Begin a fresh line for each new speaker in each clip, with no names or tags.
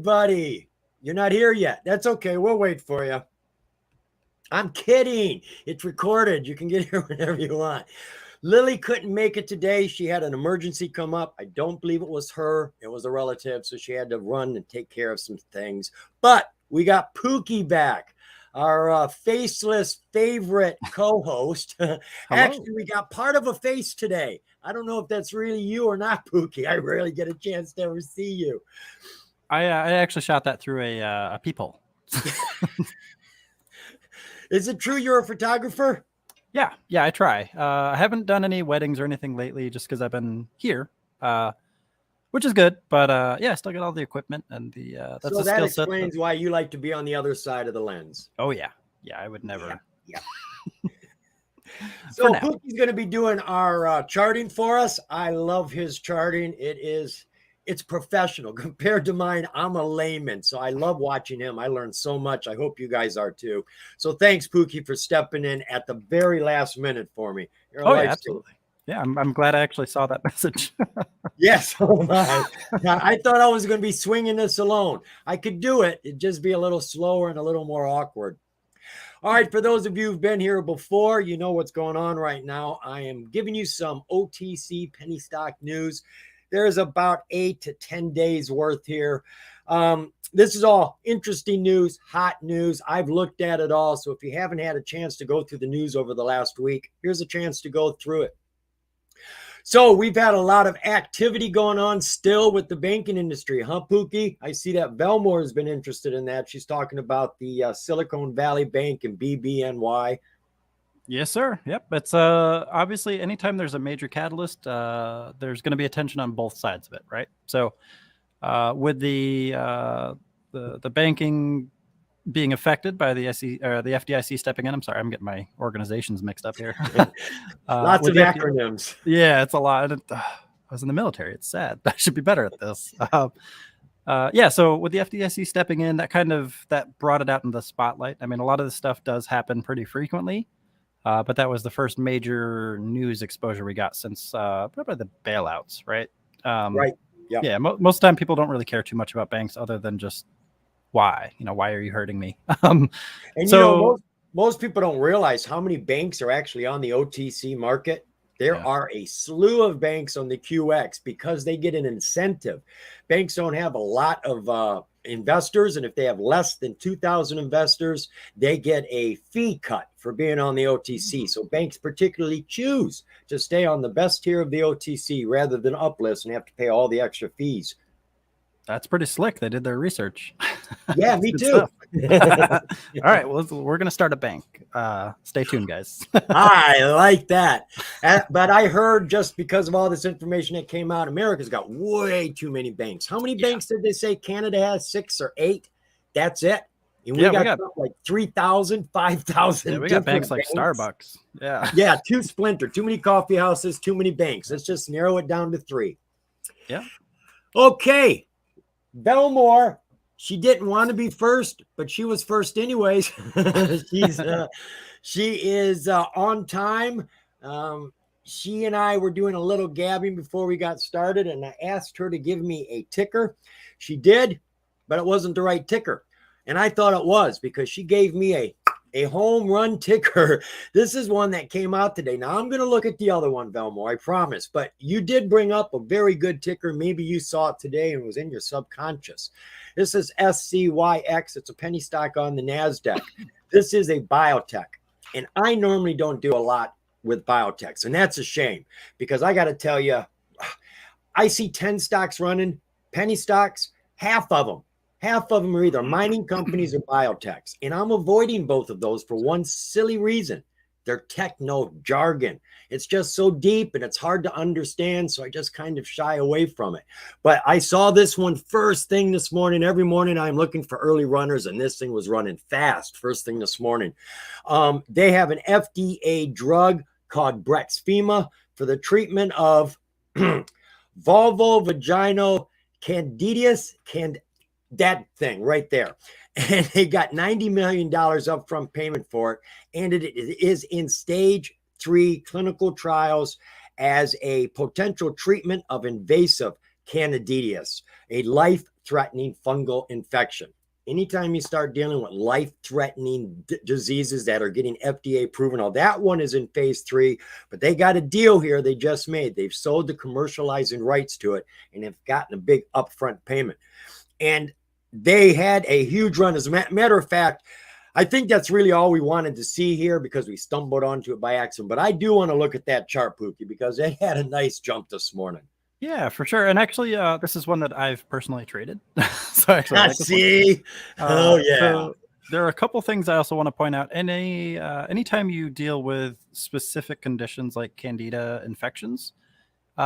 everybody. You're not here yet. That's okay. We'll wait for you. I'm kidding. It's recorded. You can get here whenever you want. Lily couldn't make it today. She had an emergency come up. I don't believe it was her. It was a relative. So she had to run and take care of some things. But we got Pookie back, our faceless favorite co-host. Actually, we got part of a face today. I don't know if that's really you or not, Pookie. I rarely get a chance to ever see you.
I actually shot that through a peephole.
Is it true you're a photographer?
Yeah, I try. I haven't done any weddings or anything lately just because I've been here, which is good. But yeah, I still got all the equipment and the that's
so
a
that
skill
explains
set.
why you like to be on the other side of the lens.
Oh, yeah. Yeah, I would never.
Yeah. So Pookie's going to be doing our charting for us. I love his charting. It's professional compared to mine. I'm a layman, so I love watching him. I learned so much. I hope you guys are too. So thanks, Pookie, for stepping in at the very last minute for me.
Oh, yeah, absolutely. Yeah, I'm glad I actually saw that message.
Yes. Oh my. I thought I was going to be swinging this alone. I could do it. It'd just be a little slower and a little more awkward. All right, for those of you who've been here before, you know what's going on right now. I am giving you some OTC penny stock news. There's about 8 to 10 days worth here. This is all interesting news, hot news. I've looked at it all. So if you haven't had a chance to go through the news over the last week, here's a chance to go through it. So we've had a lot of activity going on still with the banking industry, huh, Pookie? I see that Belmore has been interested in that. She's talking about the Silicon Valley Bank and BBNY.
Yes, sir. Yep. It's obviously anytime there's a major catalyst, there's going to be attention on both sides of it, right? So with the banking being affected by the FDIC stepping in, I'm sorry, I'm getting my organizations mixed up here.
Lots of acronyms.
Yeah, it's a lot. I was in the military. It's sad. I should be better at this. Yeah, so with the FDIC stepping in, that brought it out in the spotlight. I mean, a lot of this stuff does happen pretty frequently. But that was the first major news exposure we got since probably the bailouts, right?
Right. Yep.
Yeah. Most of the time, people don't really care too much about banks, other than just why. Why are you hurting me?
And so most people don't realize how many banks are actually on the OTC market. There are a slew of banks on the QX because they get an incentive. Banks don't have a lot of investors, and if they have less than 2,000 investors, they get a fee cut for being on the OTC. So banks particularly choose to stay on the best tier of the OTC rather than uplist and have to pay all the extra fees.
That's pretty slick. They did their research.
Yeah, me too.
All right, well, we're going to start a bank. Stay tuned, guys.
I like that. But I heard just because of all this information that came out, America's got way too many banks. How many banks did they say Canada has? 6 or 8? That's it. And we got like 3,000, 5,000.
Yeah, we got banks like Starbucks. Yeah.
Yeah, too many coffee houses, too many banks. Let's just narrow it down to 3.
Yeah.
Okay. Belmore, she didn't want to be first, but she was first anyways. She is on time. She and I were doing a little gabbing before we got started, and I asked her to give me a ticker. She did, but it wasn't the right ticker. And I thought it was because she gave me a home run ticker. This is one that came out today. Now I'm going to look at the other one, Belmore, I promise. But you did bring up a very good ticker. Maybe you saw it today and it was in your subconscious. This is SCYX. It's a penny stock on the NASDAQ. This is a biotech. And I normally don't do a lot with biotechs. And that's a shame because I got to tell you, I see 10 stocks running, penny stocks, half of them are either mining companies or biotechs. And I'm avoiding both of those for one silly reason. They're techno jargon. It's just so deep and it's hard to understand. So I just kind of shy away from it. But I saw this one first thing this morning. Every morning I'm looking for early runners, and this thing was running fast first thing this morning. They have an FDA drug called Brexfema for the treatment of vulvovaginal candidiasis, that thing right there. And they got $90 million upfront payment for it. And it is in stage 3 clinical trials as a potential treatment of invasive candidiasis, a life-threatening fungal infection. Anytime you start dealing with life-threatening diseases that are getting FDA proven, now that one is in phase 3, but they got a deal here they just made. They've sold the commercializing rights to it and have gotten a big upfront payment. And they had a huge run. As a matter of fact, I think that's really all we wanted to see here because we stumbled onto it by accident. But I do want to look at that chart, Pookie, because it had a nice jump this morning.
Yeah, for sure. And actually, this is one that I've personally traded. So actually, I like this
see, oh yeah.
So there are a couple things I also want to point out. Anytime you deal with specific conditions like candida infections, a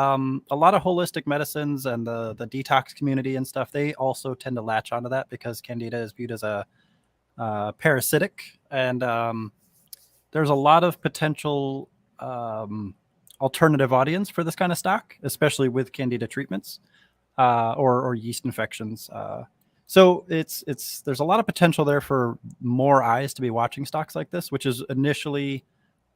lot of holistic medicines and the detox community and stuff, they also tend to latch onto that because candida is viewed as a parasitic, and there's a lot of potential alternative audience for this kind of stock, especially with candida treatments or yeast infections. So there's a lot of potential there for more eyes to be watching stocks like this, which is initially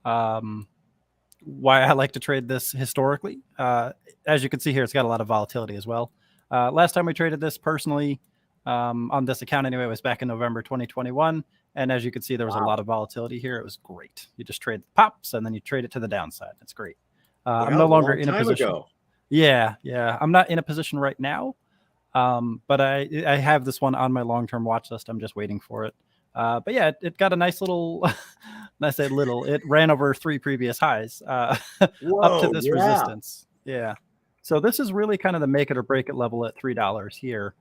why I like to trade this historically. As you can see here, it's got a lot of volatility as well. Last time we traded this personally on this account anyway, it was back in November 2021. And as you can see, there was a lot of volatility here. It was great. You just trade the pops and then you trade it to the downside. It's great. I'm no longer in a position. Yeah. I'm not in a position right now. But I have this one on my long-term watch list. I'm just waiting for it. But yeah, it got a nice little, I say little, it ran over 3 previous highs up to this resistance. Yeah. So this is really kind of the make it or break it level at $3 here.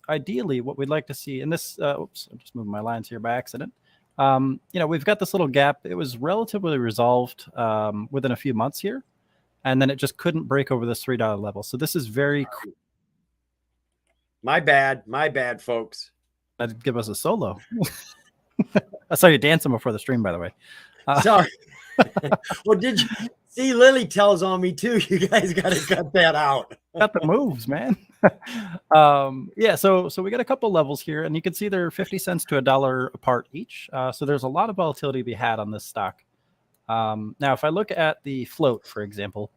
Ideally, what we'd like to see in this, oops, I'm just moving my lines here by accident. We've got this little gap. It was relatively resolved within a few months here, and then it just couldn't break over this $3 level. So this is very.
My bad, folks.
That'd give us a solo. I saw you dancing before the stream, by the way.
Sorry. Well, did you see? Lily tells on me too. You guys got to cut that out.
Got the moves, man. Yeah, so we got a couple levels here, and you can see they're 50 cents to $1 apart each. So there's a lot of volatility to be had on this stock. Now, if I look at the float, for example,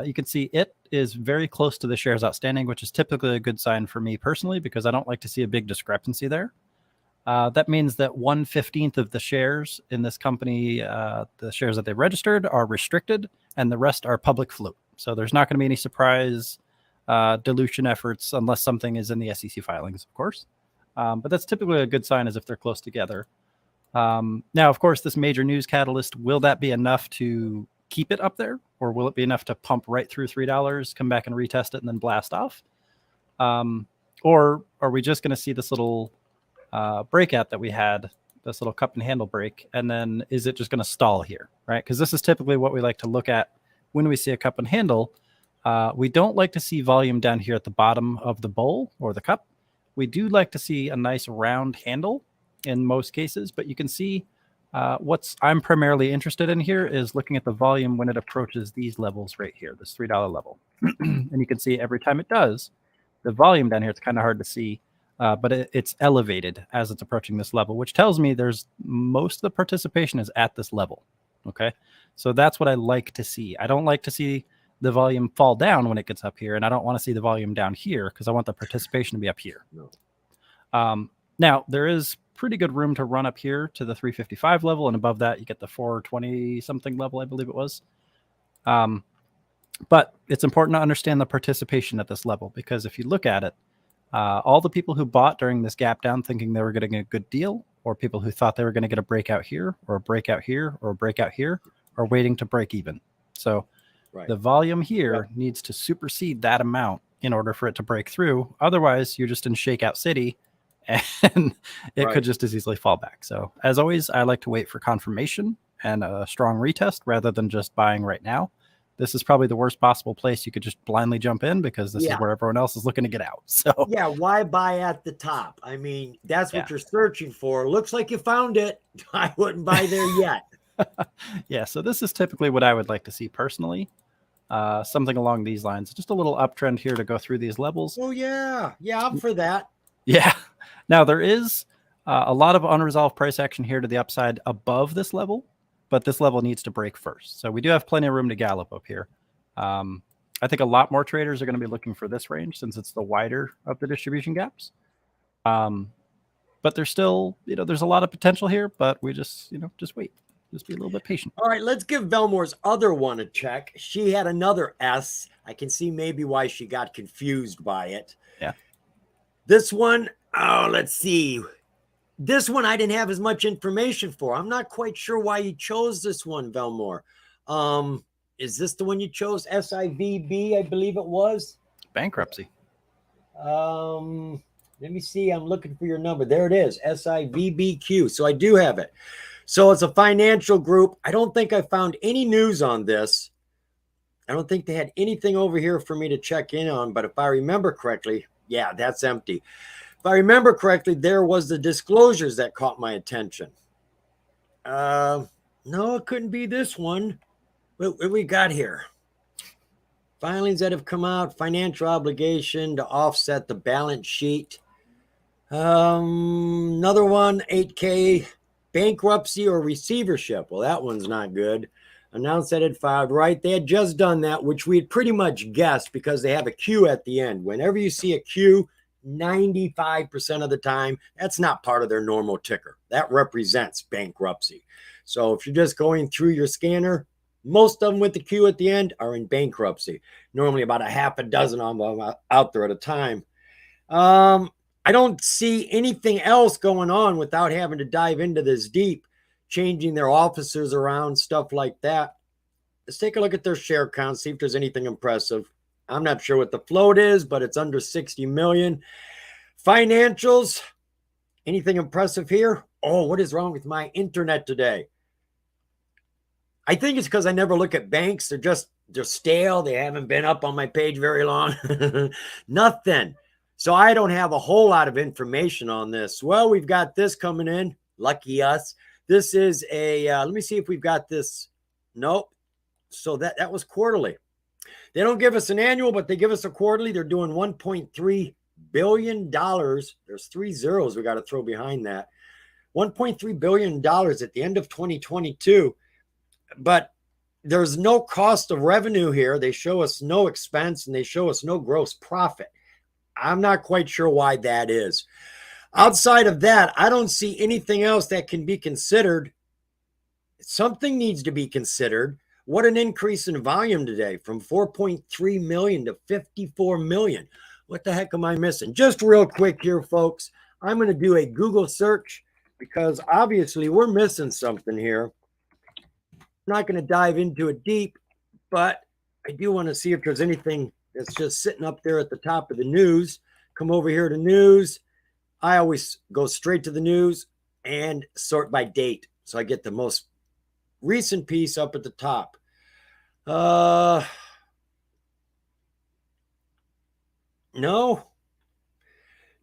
you can see it is very close to the shares outstanding, which is typically a good sign for me personally because I don't like to see a big discrepancy there. That means that 1/15 of the shares in this company, the shares that they registered, are restricted, and the rest are public float. So there's not going to be any surprise dilution efforts unless something is in the SEC filings, of course. But that's typically a good sign as if they're close together. Now, of course, this major news catalyst, will that be enough to keep it up there, or will it be enough to pump right through $3, come back and retest it, and then blast off? Or are we just going to see this little breakout that we had, this little cup and handle break, and then is it just going to stall here, right? Because this is typically what we like to look at when we see a cup and handle. We don't like to see volume down here at the bottom of the bowl or the cup. We do like to see a nice round handle in most cases, but you can see what I'm primarily interested in here is looking at the volume when it approaches these levels right here, this $3 level. And you can see every time it does, the volume down here, it's kind of hard to see, but it's elevated as it's approaching this level, which tells me there's most of the participation is at this level. Okay. So that's what I like to see. I don't like to see the volume fall down when it gets up here, and I don't want to see the volume down here because I want the participation to be up here. No. Now, there is pretty good room to run up here to the 355 level, and above that, you get the 420 something level, I believe it was. But it's important to understand the participation at this level, because if you look at it, all the people who bought during this gap down thinking they were getting a good deal, or people who thought they were going to get a breakout here, or a breakout here, or a breakout here, are waiting to break even. So the volume here needs to supersede that amount in order for it to break through. Otherwise, you're just in shakeout city, and it could just as easily fall back. So as always, I like to wait for confirmation and a strong retest rather than just buying right now. This is probably the worst possible place you could just blindly jump in, because this is where everyone else is looking to get out. So
why buy at the top? I mean, that's what you're searching for. Looks like you found it. I wouldn't buy there yet.
Yeah, so this is typically what I would like to see personally. Something along these lines. Just a little uptrend here to go through these levels.
Oh, yeah. Yeah, I'm for that.
Yeah. Now, there is a lot of unresolved price action here to the upside above this level, but this level needs to break first. So we do have plenty of room to gallop up here. I think a lot more traders are going to be looking for this range since it's the wider of the distribution gaps. But there's still, there's a lot of potential here, but we just wait. Just be a little bit patient.
All right, let's give Belmore's other one a check. She had another S. I can see maybe why she got confused by it.
Yeah.
This one, let's see. This one I didn't have as much information for. I'm not quite sure why you chose this one, Belmore. Is this the one you chose? SIVB, I believe it was.
Bankruptcy.
Let me see. I'm looking for your number. There it is. SIVBQ. So I do have it. So it's a financial group. I don't think I found any news on this. I don't think they had anything over here for me to check in on. But if I remember correctly, yeah, that's empty. If I remember correctly, there was the disclosures that caught my attention. No, it couldn't be this one. What we got here? Filings that have come out, financial obligation to offset the balance sheet. Another one, 8K, bankruptcy or receivership. Well, that one's not good. Announced that it filed, right? They had just done that, which we had pretty much guessed because they have a Q at the end. Whenever you see a Q, 95% of the time, that's not part of their normal ticker. That represents bankruptcy. So if you're just going through your scanner, most of them with the Q at the end are in bankruptcy. Normally about a half a dozen of them out there at a time. I don't see anything else going on without having to dive into this deep, changing their officers around, stuff like that. Let's take a look at their share count, see if there's anything impressive. I'm not sure what the float is, but it's under 60 million. Financials, anything impressive here? Oh, what is wrong with my internet today? I think it's because I never look at banks. They're stale. They haven't been up on my page very long. Nothing. So I don't have a whole lot of information on this. Well, we've got this coming in. Lucky us. This is a, let me see if we've got this. Nope. So that was quarterly. They don't give us an annual, but they give us a quarterly. They're doing $1.3 billion. There's 3 zeros we got to throw behind that. $1.3 billion at the end of 2022. But there's no cost of revenue here. They show us no expense and they show us no gross profit. I'm not quite sure why that is. Outside of that, I don't see anything else that can be considered. Something needs to be considered. What an increase in volume today from 4.3 million to 54 million. What the heck am I missing? Just real quick here, folks. I'm going to do a Google search because obviously we're missing something here. I'm not going to dive into it deep, but I do want to see if there's anything that's just sitting up there at the top of the news. Come over here to news. I always go straight to the news and sort by date. So I get the most recent piece up at the top. No,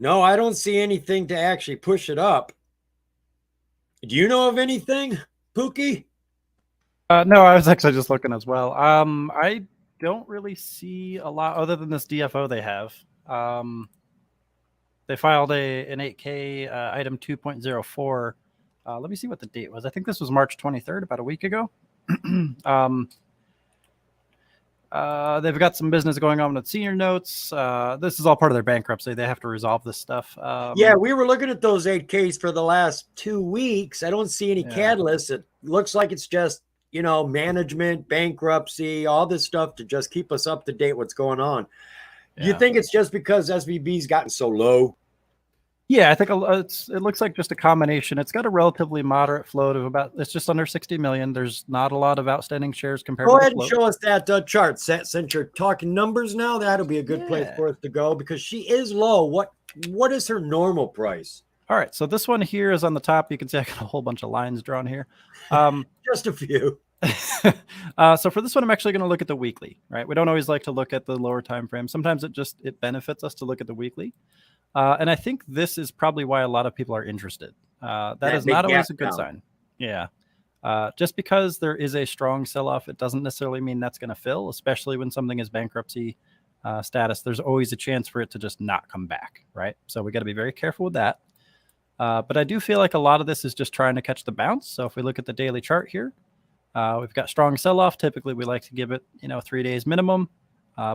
I don't see anything to actually push it up. Do you know of anything, Pookie?
No, I was actually just looking as well. I don't really see a lot other than this DFO they have. They filed an 8K item 2.04. Let me see what the date was. I think this was March 23rd, about a week ago. They've got some business going on with senior notes. This is all part of their bankruptcy. They have to resolve this stuff.
Yeah, we were looking at those 8Ks for the last 2 weeks. I don't see any catalysts. It looks like it's just, management, bankruptcy, all this stuff to just keep us up to date what's going on. Yeah. You think it's just because SVB's gotten so low?
Yeah, I think it looks like just a combination. It's got a relatively moderate float of it's just under 60 million. There's not a lot of outstanding shares compared to the float.
Go ahead and show us that chart. Since you're talking numbers now, that'll be a good place for us to go because she is low. What is her normal price?
All right, so this one here is on the top. You can see I got a whole bunch of lines drawn here.
Just a few.
So for this one, I'm actually going to look at the weekly, right? We don't always like to look at the lower time frame. Sometimes it benefits us to look at the weekly. And I think this is probably why a lot of people are interested. That is not always a good sign. Yeah. Just because there is a strong sell-off, it doesn't necessarily mean that's going to fill, especially when something is bankruptcy status. There's always a chance for it to just not come back, right? So we got to be very careful with that. But I do feel like a lot of this is just trying to catch the bounce. So if we look at the daily chart here, we've got strong sell-off. Typically, we like to give it, 3 days minimum.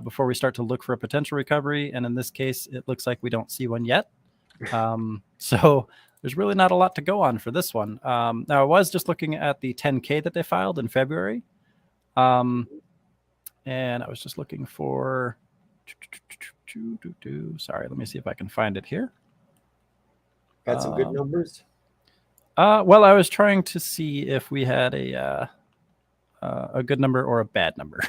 before we start to look for a potential recovery. And in this case, it looks like we don't see one yet. So there's really not a lot to go on for this one. Now, I was just looking at the 10K that they filed in February. And I was just looking for... Sorry, let me see if I can find it here.
Got some good numbers?
Well, I was trying to see if we had a good number or a bad number.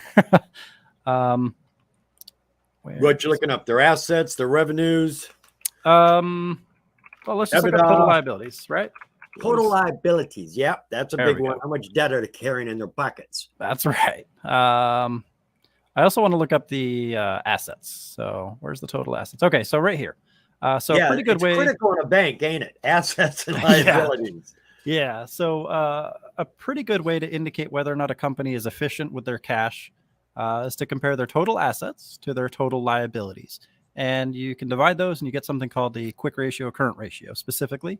What you looking up? Their assets, their revenues?
Well, let's just look at total liabilities, right?
Total liabilities. Yep, that's a big one. How much debt are they carrying in their buckets?
That's right. I also want to look up the assets. So where's the total assets? Okay, so right here. So
yeah,
a pretty good way.
It's critical in a bank, ain't it? Assets and liabilities.
Yeah. So a pretty good way to indicate whether or not a company is efficient with their cash is to compare their total assets to their total liabilities. And you can divide those and you get something called the quick ratio, current ratio. Specifically,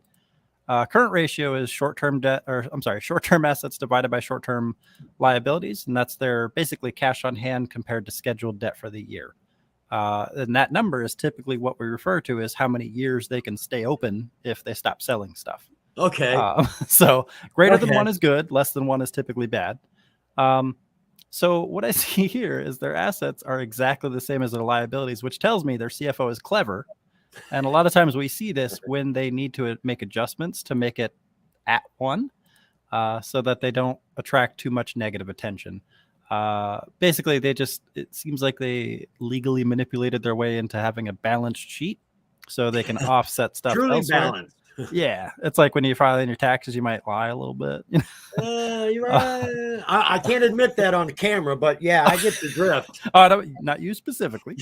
current ratio is short-term assets divided by short-term liabilities. And that's their basically cash on hand compared to scheduled debt for the year. And that number is typically what we refer to as how many years they can stay open if they stop selling stuff.
Okay.
So greater than 1 is good. Less than 1 is typically bad. So what I see here is their assets are exactly the same as their liabilities, which tells me their CFO is clever. And a lot of times we see this when they need to make adjustments to make it at 1 so that they don't attract too much negative attention. Basically, it seems like they legally manipulated their way into having a balanced sheet so they can offset stuff
Truly
elsewhere.
Balanced.
Yeah, it's like when you file in your taxes, you might lie a little bit.
You're right. I can't admit that on the camera, but yeah, I get the drift.
No, not you specifically.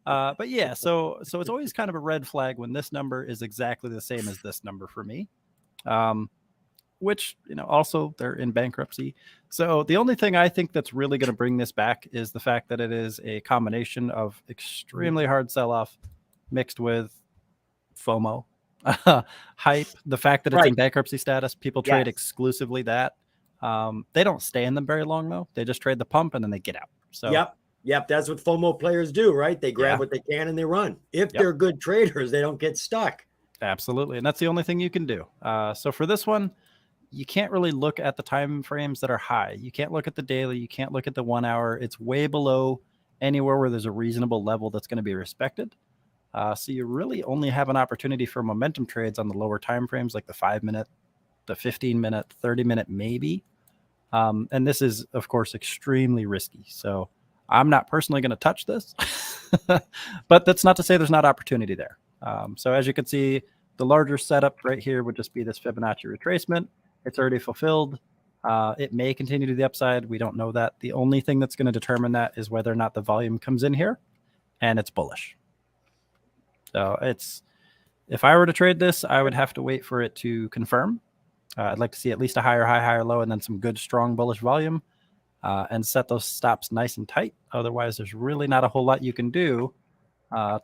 But yeah, so it's always kind of a red flag when this number is exactly the same as this number for me. Which, also they're in bankruptcy. So the only thing I think that's really going to bring this back is the fact that it is a combination of extremely hard sell-off mixed with FOMO. Hype, the fact that it's in bankruptcy status, people trade exclusively that. They don't stay in them very long though. They just trade the pump and then they get out. So
yep, that's what FOMO players do, right? They grab what they can and they run. If they're good traders, they don't get stuck.
Absolutely, and that's the only thing you can do. So for this one, you can't really look at the time frames that are high. You can't look at the daily, you can't look at the 1 hour. It's way below anywhere where there's a reasonable level that's going to be respected. So you really only have an opportunity for momentum trades on the lower time frames, like the 5-minute, the 15-minute, 30-minute, maybe. And this is, of course, extremely risky. So I'm not personally going to touch this, but that's not to say there's not opportunity there. So as you can see, the larger setup right here would just be this Fibonacci retracement. It's already fulfilled. It may continue to the upside. We don't know that. The only thing that's going to determine that is whether or not the volume comes in here and it's bullish. So if I were to trade this, I would have to wait for it to confirm. I'd like to see at least a higher high, higher low, and then some good, strong bullish volume, and set those stops nice and tight. Otherwise, there's really not a whole lot you can do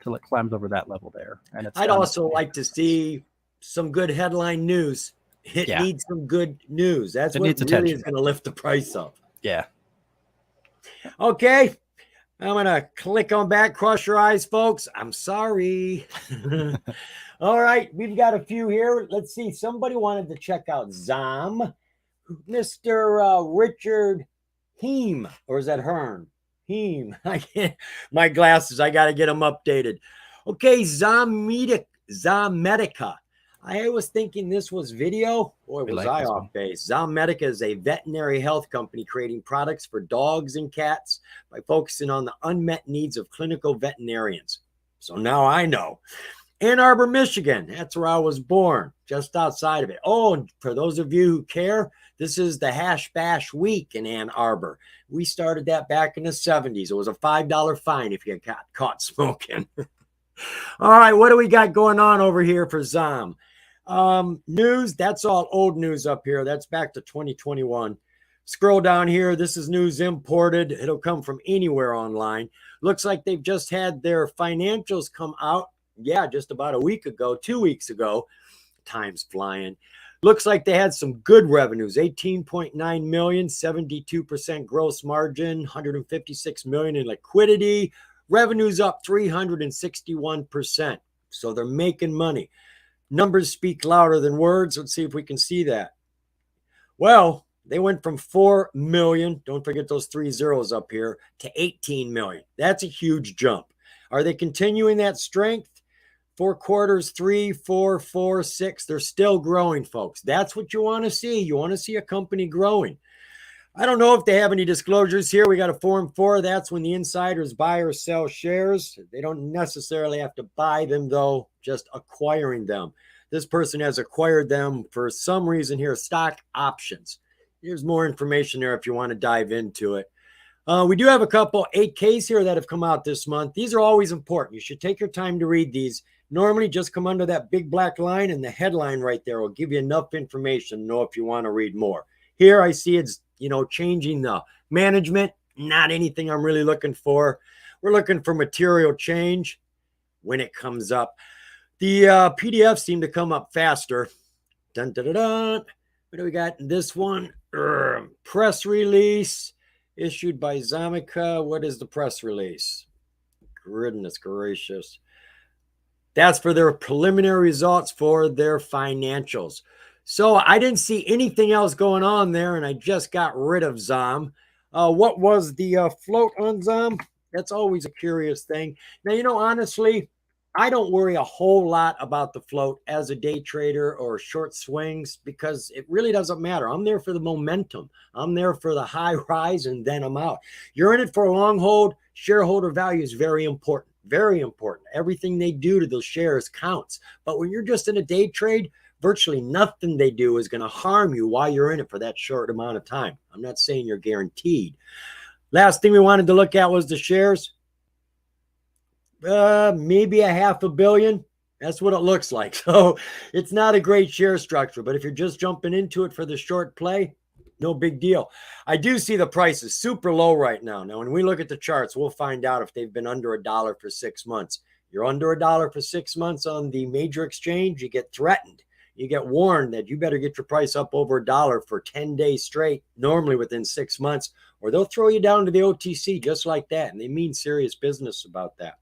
till it climbs over that level there. And
I'd also like to see some good headline news. It needs some good news. That's what really is going to lift the price up.
Yeah.
Okay. I'm going to click on back. Cross your eyes, folks. I'm sorry. All right. We've got a few here. Let's see. Somebody wanted to check out ZOM. Mr. Richard Heem. Or is that Hearn? Heem. I can't. My glasses. I got to get them updated. Okay. Zomedica. I was thinking this was video. Boy, was I off base. Zomedica is a veterinary health company creating products for dogs and cats by focusing on the unmet needs of clinical veterinarians. So now I know. Ann Arbor, Michigan. That's where I was born, just outside of it. Oh, and for those of you who care, this is the Hash Bash Week in Ann Arbor. We started that back in the 70s. It was a $5 fine if you got caught smoking. All right, what do we got going on over here for ZOM? News, that's all old news up here. That's back to 2021. Scroll down here. This is news imported. It'll come from anywhere online. Looks like they've just had their financials come out. Yeah, just about a week ago, 2 weeks ago. time's flying. Looks like they had some good revenues, 18.9 million, 72% gross margin, 156 million in liquidity. Revenues up 361%. So they're making money. Numbers speak louder than words. Let's see if we can see that. Well, they went from 4 million, don't forget those 3 zeros up here, to 18 million. That's a huge jump. Are they continuing that strength? 4 quarters, 3, 4, 4, 6. They're still growing, folks. That's what you want to see. You want to see a company growing. I don't know if they have any disclosures here. We got a Form 4. That's when the insiders buy or sell shares. They don't necessarily have to buy them, though, just acquiring them. This person has acquired them for some reason here, stock options. Here's more information there if you want to dive into it. We do have a couple 8Ks here that have come out this month. These are always important. You should take your time to read these. Normally, just come under that big black line, and the headline right there will give you enough information to know if you want to read more. Here I see it's, changing the management. Not anything I'm really looking for. We're looking for material change when it comes up. The PDFs seem to come up faster. Dun, dun, dun, dun. What do we got in this one? Press release issued by Zamica. What is the press release? Goodness gracious. That's for their preliminary results for their financials. So I didn't see anything else going on there, and I just got rid of ZOM. What was the float on ZOM? That's always a curious thing. Now, honestly, I don't worry a whole lot about the float as a day trader or short swings because it really doesn't matter. I'm there for the momentum. I'm there for the high rise, and then I'm out. You're in it for a long hold. Shareholder value is very important. Very important. Everything they do to those shares counts. But when you're just in a day trade, virtually nothing they do is going to harm you while you're in it for that short amount of time. I'm not saying you're guaranteed. Last thing we wanted to look at was the shares. Maybe a $500 million. That's what it looks like. So it's not a great share structure, but if you're just jumping into it for the short play, no big deal. I do see the price is super low right now. Now, when we look at the charts, we'll find out if they've been under $1 for 6 months. You're under $1 for 6 months on the major exchange, you get threatened. You get warned that you better get your price up over $1 for 10 days straight, normally within 6 months, or they'll throw you down to the OTC just like that. And they mean serious business about that.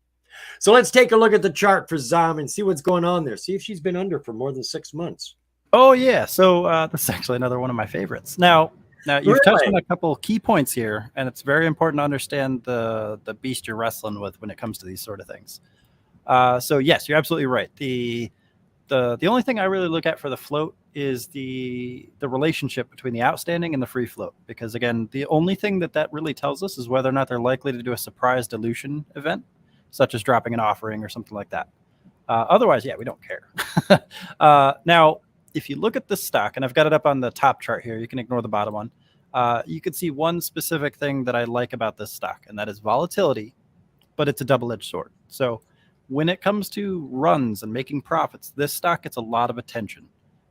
So let's take a look at the chart for ZOM and see what's going on there. See if she's been under for more than 6 months.
Oh, yeah. So this is actually another one of my favorites. Now you've touched on a couple key points here, and it's very important to understand the beast you're wrestling with when it comes to these sort of things. So, yes, you're absolutely right. The only thing I really look at for the float is the relationship between the outstanding and the free float. Because, again, the only thing that really tells us is whether or not they're likely to do a surprise dilution event, such as dropping an offering or something like that. Otherwise, yeah, we don't care. Now, if you look at this stock, and I've got it up on the top chart here, you can ignore the bottom one. You can see one specific thing that I like about this stock, and that is volatility, but it's a double-edged sword. So when it comes to runs and making profits, this stock gets a lot of attention.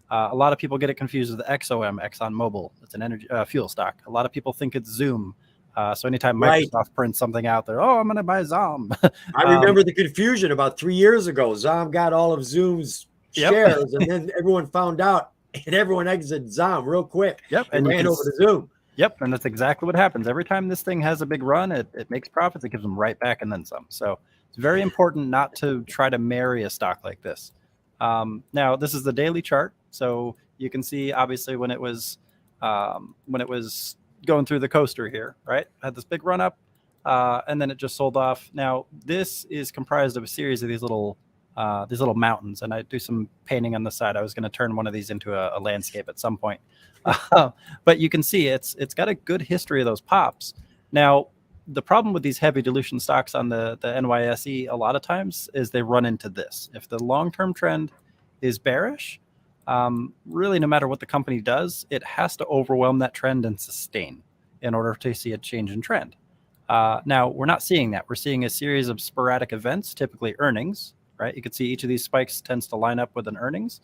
A lot of people get it confused with XOM, ExxonMobil. It's an energy fuel stock. A lot of people think it's Zoom. So anytime Microsoft prints something out there, I'm going to buy ZOM.
I remember the confusion about 3 years ago. ZOM got all of Zoom's shares, and then everyone found out, and everyone exited ZOM real quick. And ran over to Zoom.
And that's exactly what happens. Every time this thing has a big run, it makes profits. It gives them right back and then some. So it's very important not to try to marry a stock like this. Now, this is the daily chart. So you can see, obviously, when it was going through the coaster here, right? Had this big run up, and then it just sold off. Now, this is comprised of a series of these little mountains, and I do some painting on the side. I was going to turn one of these into a landscape at some point. But you can see it's got a good history of those pops. Now, the problem with these heavy dilution stocks on the NYSE a lot of times is they run into this. If the long-term trend is bearish, really no matter what the company does, it has to overwhelm that trend and sustain in order to see a change in trend. Now, we're not seeing that. We're seeing a series of sporadic events, typically earnings, right? You can see each of these spikes tends to line up with an earnings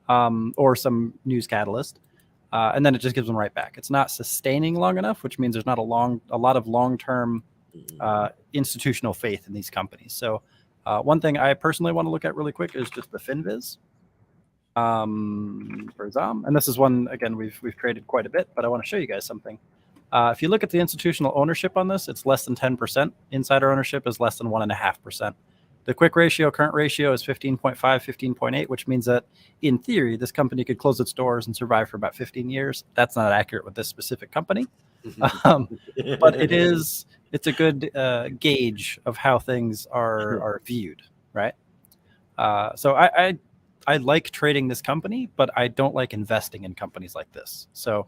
or some news catalyst. And then it just gives them right back. It's not sustaining long enough, which means there's not a lot of long-term institutional faith in these companies. So one thing I personally want to look at really quick is just the FinViz. And this is one, again, we've traded quite a bit, but I want to show you guys something. If you look at the institutional ownership on this, it's less than 10%. Insider ownership is less than 1.5%. The quick ratio, current ratio is 15.5, 15.8, which means that in theory, this company could close its doors and survive for about 15 years. That's not accurate with this specific company. But it's a good gauge of how things are viewed, right? So I like trading this company, but I don't like investing in companies like this. So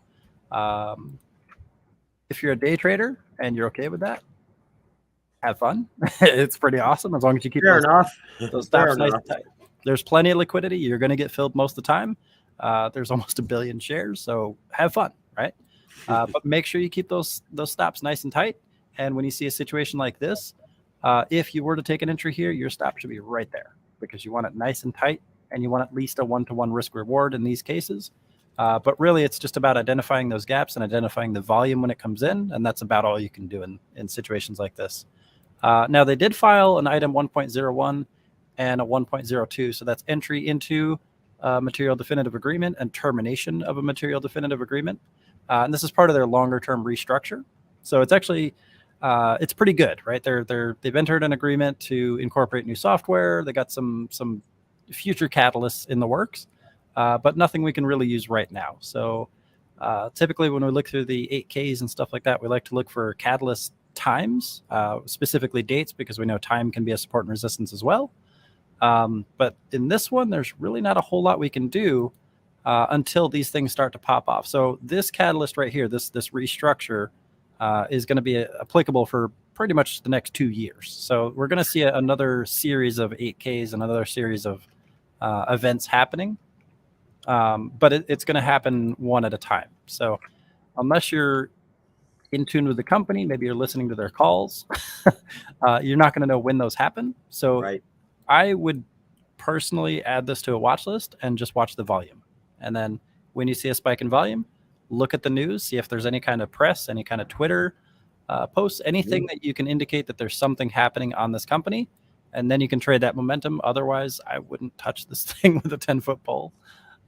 if you're a day trader and you're okay with that, have fun. It's pretty awesome as long as you keep those stops nice and tight. There's plenty of liquidity. You're going to get filled most of the time. There's almost 1 billion shares, so have fun, right? But make sure you keep those stops nice and tight. And when you see a situation like this, if you were to take an entry here, your stop should be right there because you want it nice and tight, and you want at least a 1-to-1 risk reward in these cases. But really, it's just about identifying those gaps and identifying the volume when it comes in, and that's about all you can do in situations like this. Now, they did file an item 1.01 and a 1.02, so that's entry into a material definitive agreement and termination of a material definitive agreement. And this is part of their longer-term restructure. So it's actually it's pretty good, right? They've entered an agreement to incorporate new software. They got some future catalysts in the works, but nothing we can really use right now. So typically when we look through the 8Ks and stuff like that, we like to look for catalyst times, specifically dates, because we know time can be a support and resistance as well. But in this one, there's really not a whole lot we can do until these things start to pop off. So this catalyst right here, this restructure is going to be applicable for pretty much the next 2 years. So we're going to see another series of 8Ks, another series of events happening. But it's going to happen one at a time. So unless you're in tune with the company, maybe you're listening to their calls, you're not going to know when those happen. So right. I would personally add this to a watch list and just watch the volume. And then when you see a spike in volume, look at the news, see if there's any kind of press, any kind of Twitter posts, anything that you can indicate that there's something happening on this company. And then you can trade that momentum. Otherwise, I wouldn't touch this thing with a 10-foot pole.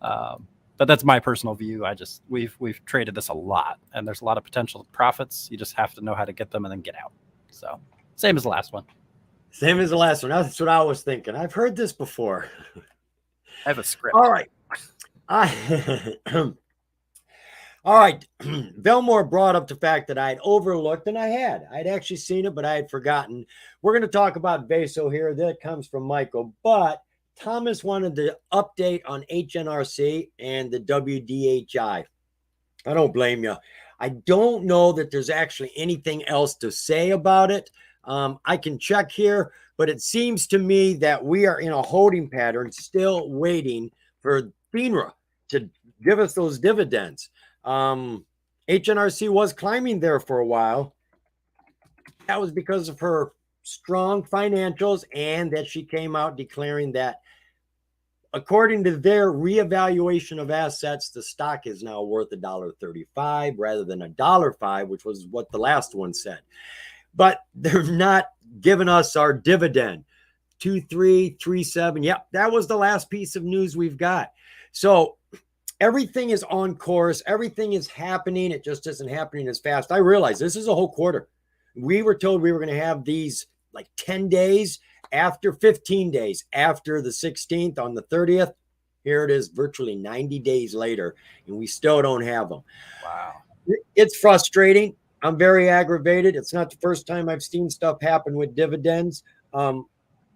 But that's my personal view. We've traded this a lot, and there's a lot of potential profits. You just have to know how to get them and then get out. So same as the last one.
Same as the last one. That's what I was thinking. I've heard this before.
I have a script.
All right. All right. Velmore brought up the fact that I'd overlooked, and I'd actually seen it, but I had forgotten. We're going to talk about VESO here. That comes from Michael, but Thomas wanted the update on HNRC and the WDHI. I don't blame you. I don't know that there's actually anything else to say about it. I can check here, but it seems to me that we are in a holding pattern, still waiting for FINRA to give us those dividends. HNRC was climbing there for a while. That was because of her strong financials and that she came out declaring that according to their reevaluation of assets, the stock is now worth $1.35 rather than $1.05, which was what the last one said. But they're not giving us our dividend. 2337. Yep, that was the last piece of news we've got. So everything is on course. Everything is happening. It just isn't happening as fast. I realize this is a whole quarter. We were told we were going to have these like 10 days after 15 days after the 16th on the 30th. Here it is virtually 90 days later, and we still don't have them.
Wow.
It's frustrating. I'm very aggravated. It's not the first time I've seen stuff happen with dividends.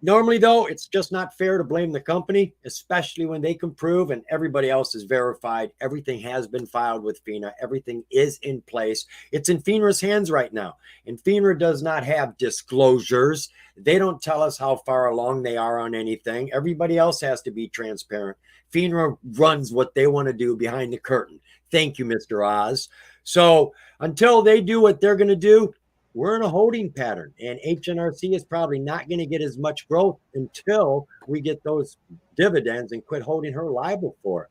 Normally, though, it's just not fair to blame the company, especially when they can prove and everybody else is verified. Everything has been filed with FINRA. Everything is in place. It's in FINRA's hands right now. And FINRA does not have disclosures. They don't tell us how far along they are on anything. Everybody else has to be transparent. FINRA runs what they want to do behind the curtain. Thank you, Mr. Oz. So until they do what they're going to do, we're in a holding pattern, and HNRC is probably not going to get as much growth until we get those dividends and quit holding her liable for it.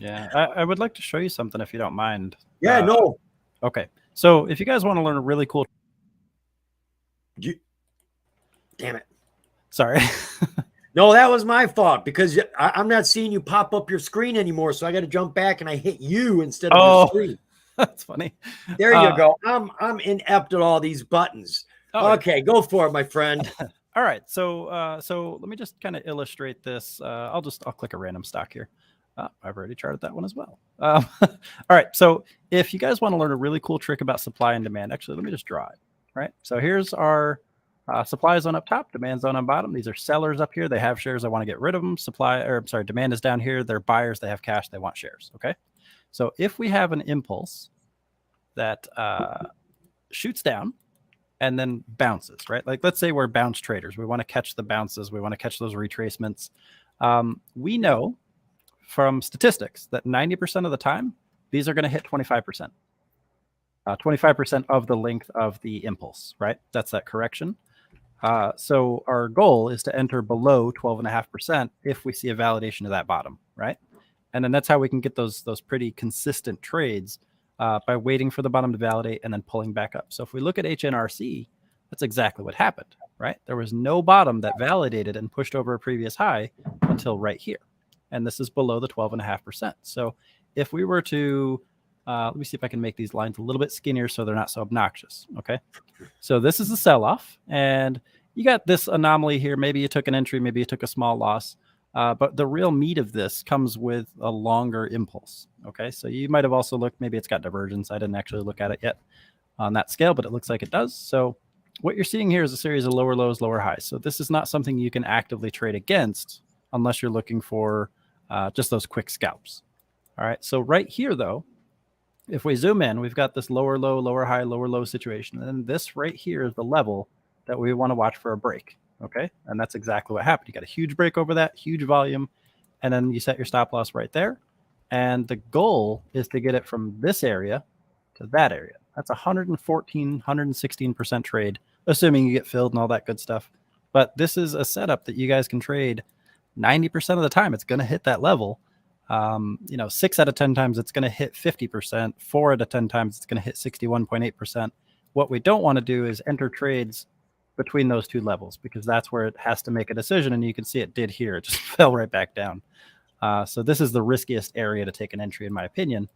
Yeah, I would like to show you something if you don't mind.
Yeah, no.
Okay, so if you guys want to learn a really cool...
Damn it.
Sorry.
No, that was my fault because I'm not seeing you pop up your screen anymore. So I got to jump back and I hit you instead of your
Oh,
screen.
that's funny.
There you go. I'm inept at all these buttons.
Oh,
Okay, go for it, my friend.
all right. So let me just kind of illustrate this. I'll click a random stock here. I've already charted that one as well. All right. So if you guys want to learn a really cool trick about supply and demand, actually, let me just draw it. Right. So here's our supply zone up top, demand zone on bottom. These are sellers up here. They have shares. I want to get rid of them. Demand is down here. They're buyers. They have cash. They want shares. Okay. So if we have an impulse that shoots down and then bounces, right? Like let's say we're bounce traders. We want to catch the bounces. We want to catch those retracements. We know from statistics that 90% of the time, these are going to hit 25%. 25% of the length of the impulse, right? That's that correction. So our goal is to enter below 12.5% if we see a validation of that bottom, right? And then that's how we can get those pretty consistent trades by waiting for the bottom to validate and then pulling back up. So if we look at HNRC, that's exactly what happened, right? There was no bottom that validated and pushed over a previous high until right here. And this is below the 12.5%. So if we were to, let me see if I can make these lines a little bit skinnier so they're not so obnoxious, okay? So this is the sell-off, and you got this anomaly here. Maybe you took an entry, maybe you took a small loss. But the real meat of this comes with a longer impulse. Okay, so you might have also looked, maybe it's got divergence. I didn't actually look at it yet on that scale, but it looks like it does. So what you're seeing here is a series of lower lows, lower highs. So this is not something you can actively trade against unless you're looking for just those quick scalps. All right, so right here though, if we zoom in, we've got this lower low, lower high, lower low situation. And this right here is the level that we want to watch for a break. Okay, and that's exactly what happened. You got a huge break over that, huge volume, and then you set your stop loss right there. And the goal is to get it from this area to that area. That's 114, 116% trade, assuming you get filled and all that good stuff. But this is a setup that you guys can trade 90% of the time. It's going to hit that level. 6 out of 10 times it's going to hit 50%. 4 out of 10 times it's going to hit 61.8%. What we don't want to do is enter trades between those two levels because that's where it has to make a decision. And you can see it did here. It just fell right back down. So this is the riskiest area to take an entry, in my opinion.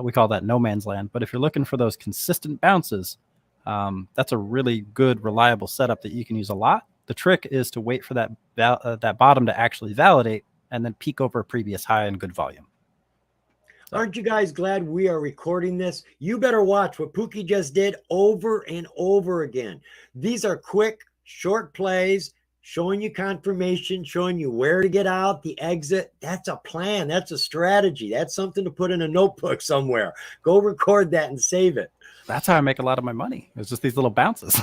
We call that no man's land. But if you're looking for those consistent bounces, that's a really good, reliable setup that you can use a lot. The trick is to wait for that bottom to actually validate and then peak over a previous high in good volume.
So. Aren't you guys glad we are recording this? You better watch what Pookie just did over and over again. These are quick, short plays, showing you confirmation, showing you where to get out, the exit. That's a plan. That's a strategy. That's something to put in a notebook somewhere. Go record that and save it.
That's how I make a lot of my money. It's just these little bounces.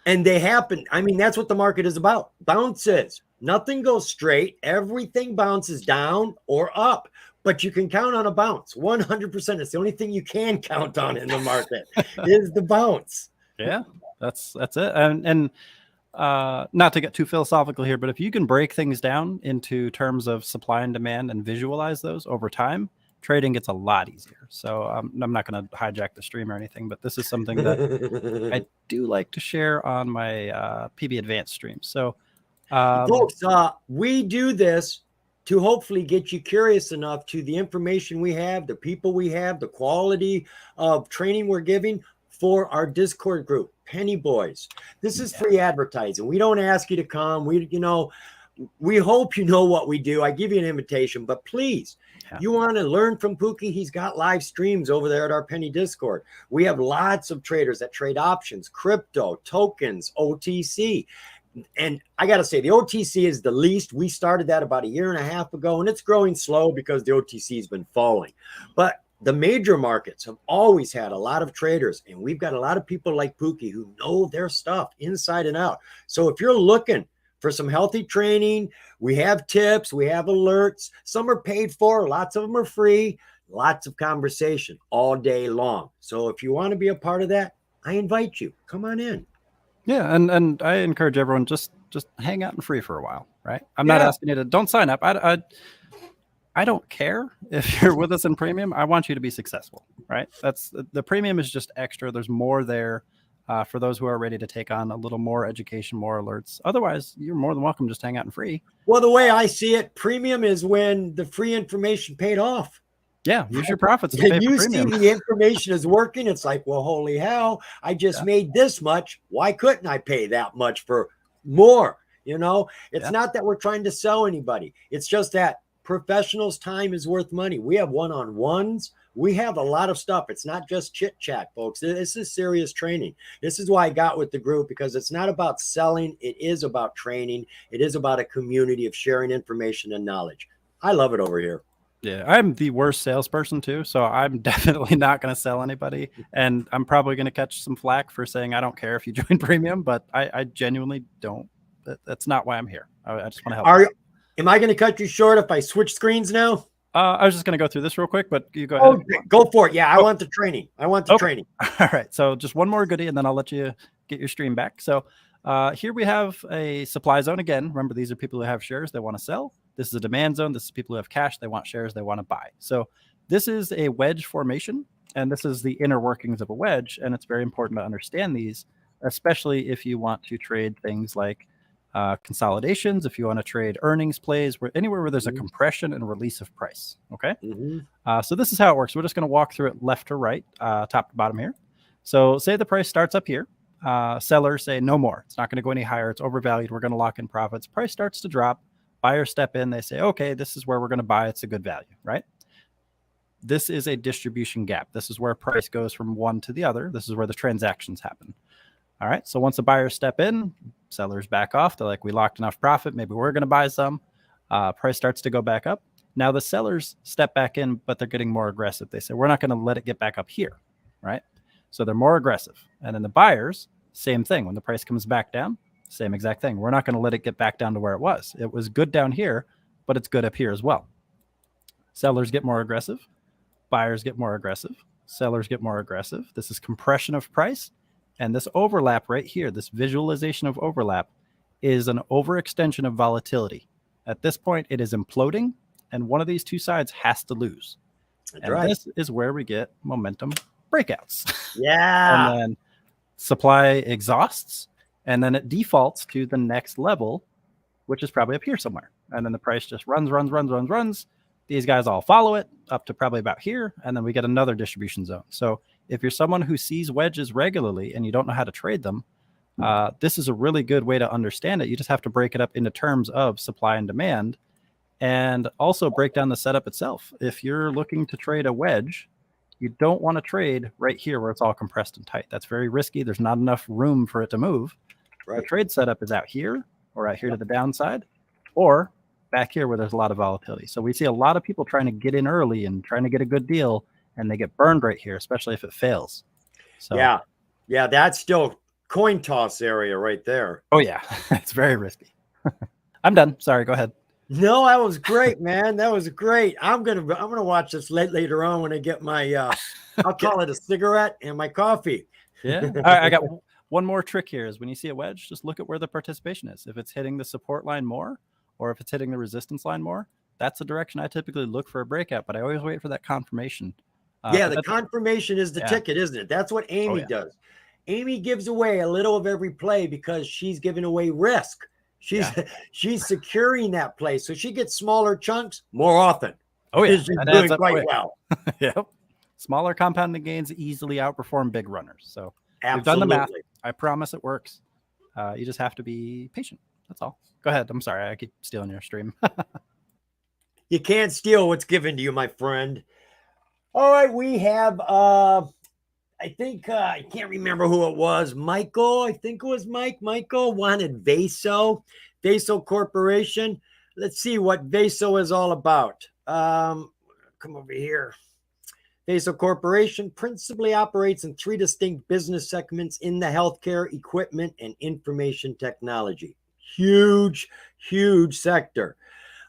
And they happen. I mean, that's what the market is about. Bounces. Nothing goes straight. Everything bounces down or up. But you can count on a bounce 100%. It's the only thing you can count on in the market is the bounce.
Yeah, that's it. And not to get too philosophical here, but if you can break things down into terms of supply and demand and visualize those over time, trading gets a lot easier. So I'm not going to hijack the stream or anything, but this is something that I do like to share on my PB Advanced stream. So
folks, we do this to hopefully get you curious enough to the information we have, the people we have, the quality of training we're giving for our Discord group, Penny Boys. This is free advertising. We don't ask you to come. We hope you know what we do. I give you an invitation, but please, you want to learn from Pookie? He's got live streams over there at our Penny Discord. We have lots of traders that trade options, crypto, tokens, OTC. And I got to say, the OTC is the least. We started that about 1.5 years ago, and it's growing slow because the OTC has been falling. But the major markets have always had a lot of traders, and we've got a lot of people like Pookie who know their stuff inside and out. So if you're looking for some healthy training, we have tips, we have alerts. Some are paid for, lots of them are free, lots of conversation all day long. So if you want to be a part of that, I invite you. Come on in.
Yeah, and I encourage everyone just hang out and free for a while, right? I'm not asking you to don't sign up. I don't care if you're with us in premium. I want you to be successful, right? That's the premium is just extra. There's more there. for those who are ready to take on a little more education, more alerts. Otherwise, you're more than welcome to just hang out in free.
Well, the way I see it, premium is when the free information paid off.
Yeah, use your profits to
And
pay for
you see
premium.
the information is working. It's like, well, holy hell, I just made this much. Why couldn't I pay that much for more? It's not that we're trying to sell anybody. It's just that professionals' time is worth money. We have one-on-ones. We have a lot of stuff. It's not just chit chat, folks. This is serious training. This is why I got with the group, because it's not about selling. It is about training. It is about a community of sharing information and knowledge. I love it over here.
Yeah, I'm the worst salesperson too, so I'm definitely not going to sell anybody, and I'm probably going to catch some flack for saying I don't care if you join premium, but I genuinely don't. That's not why I'm here. I just want to help.
Am I going to cut you short if I switch screens now?
I was just going to go through this real quick, but you go ahead.
Okay, go for it. Yeah, I want the training. Training.
All right, so just one more goodie, and then I'll let you get your stream back. So here we have a supply zone again. Remember, these are people who have shares they want to sell. This is a demand zone. This is people who have cash. They want shares. They want to buy. So this is a wedge formation, and this is the inner workings of a wedge. And it's very important to understand these, especially if you want to trade things like consolidations, if you want to trade earnings plays, anywhere where there's a compression and release of price. Okay. So this is how it works. We're just going to walk through it left to right, top to bottom here. So say the price starts up here. Sellers say no more. It's not going to go any higher. It's overvalued. We're going to lock in profits. Price starts to drop. Buyers step in. They say, okay, this is where we're going to buy. It's a good value, right? This is a distribution gap. This is where price goes from one to the other. This is where the transactions happen. All right. So once the buyers step in, sellers back off. They're like, we locked enough profit. Maybe we're going to buy some. Price starts to go back up. Now the sellers step back in, but they're getting more aggressive. They say, we're not going to let it get back up here, right? So they're more aggressive. And then the buyers, same thing. When the price comes back down, same exact thing. We're not going to let it get back down to where it was. It was good down here, but it's good up here as well. Sellers get more aggressive. Buyers get more aggressive. Sellers get more aggressive. This is compression of price. And this overlap right here, this visualization of overlap, is an overextension of volatility. At this point, it is imploding, and one of these two sides has to lose. That's right. This is where we get momentum breakouts.
Yeah.
And then supply exhausts, and then it defaults to the next level, which is probably up here somewhere. And then the price just runs. These guys all follow it up to probably about here, and then we get another distribution zone. So if you're someone who sees wedges regularly and you don't know how to trade them, this is a really good way to understand it. You just have to break it up into terms of supply and demand, and also break down the setup itself. If you're looking to trade a wedge, you don't want to trade right here where it's all compressed and tight. That's very risky. There's not enough room for it to move. Right. The trade setup is out here or out here to the downside, or back here where there's a lot of volatility. So we see a lot of people trying to get in early and trying to get a good deal, and they get burned right here, especially if it fails. So
yeah, that's still coin toss area right there.
Oh yeah, it's very risky. I'm done. Sorry, go ahead.
No, that was great, man. That was great. I'm gonna watch this later on when I get my I'll call it a cigarette and my coffee.
Yeah. All right, I got one more trick here is when you see a wedge, just look at where the participation is. If it's hitting the support line more, or if it's hitting the resistance line more, that's the direction I typically look for a breakout, but I always wait for that confirmation.
The confirmation is the ticket, isn't it? That's what Amy does. Amy gives away a little of every play because she's giving away risk. She's securing that play, so she gets smaller chunks more often.
Oh yeah,
she's doing quite well.
Yep. Smaller compounding gains easily outperform big runners. So
Absolutely.
We've done the math. I promise it works. You just have to be patient. That's all. Go ahead. I'm sorry. I keep stealing your stream.
You can't steal what's given to you, my friend. All right. We have, I think, I can't remember who it was. Michael, I think it was Mike. Michael wanted Vaso Corporation. Let's see what Vaso is all about. Come over here. Vaso Corporation principally operates in 3 distinct business segments in the healthcare, equipment, and information technology. Huge sector.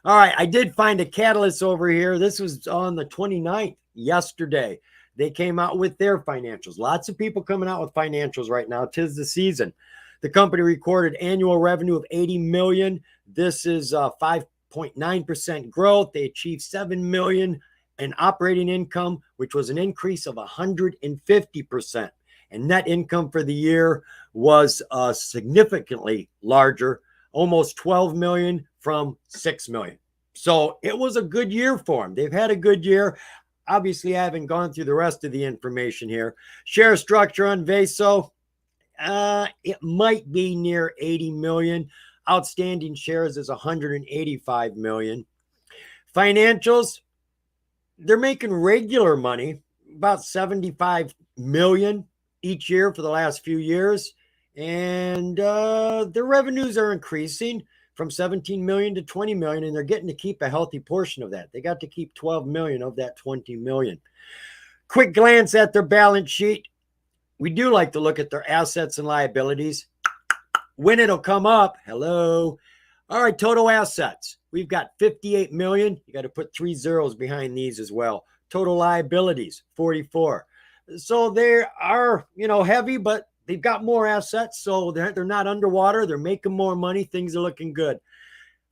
All right, I did find a catalyst over here. This was on the 29th, yesterday. They came out with their financials. Lots of people coming out with financials right now. 'Tis the season. The company recorded annual revenue of $80 million. This is 5.9% growth. They achieved $7 million in operating income, which was an increase of 150%. and net income for the year was significantly larger, almost 12 million from 6 million. So it was a good year for them. They've had a good year. Obviously, I haven't gone through the rest of the information here. Share structure on Vaso, it might be near 80 million. Outstanding shares is 185 million. Financials, they're making regular money, about 75 million each year for the last few years. And their revenues are increasing from 17 million to 20 million, and they're getting to keep a healthy portion of that. They got to keep 12 million of that 20 million. Quick glance at their balance sheet. We do like to look at their assets and liabilities. When it'll come up, hello. All right, total assets. We've got 58 million. You got to put 3 zeros behind these as well. Total liabilities, 44. So they are, heavy, but they've got more assets. So they're not underwater. They're making more money. Things are looking good.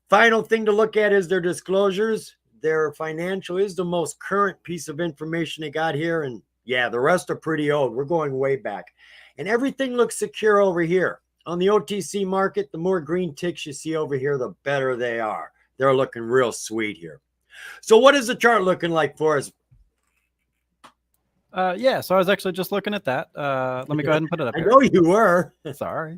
Final thing to look at is their disclosures. Their financial is the most current piece of information they got here. And yeah, the rest are pretty old. We're going way back. And everything looks secure over here. On the OTC market, the more green ticks you see over here, the better they are. They're looking real sweet here. So what is the chart looking like for us?
Yeah, so I was actually just looking at that. Let me go ahead and put it up here.
I know you were.
Sorry.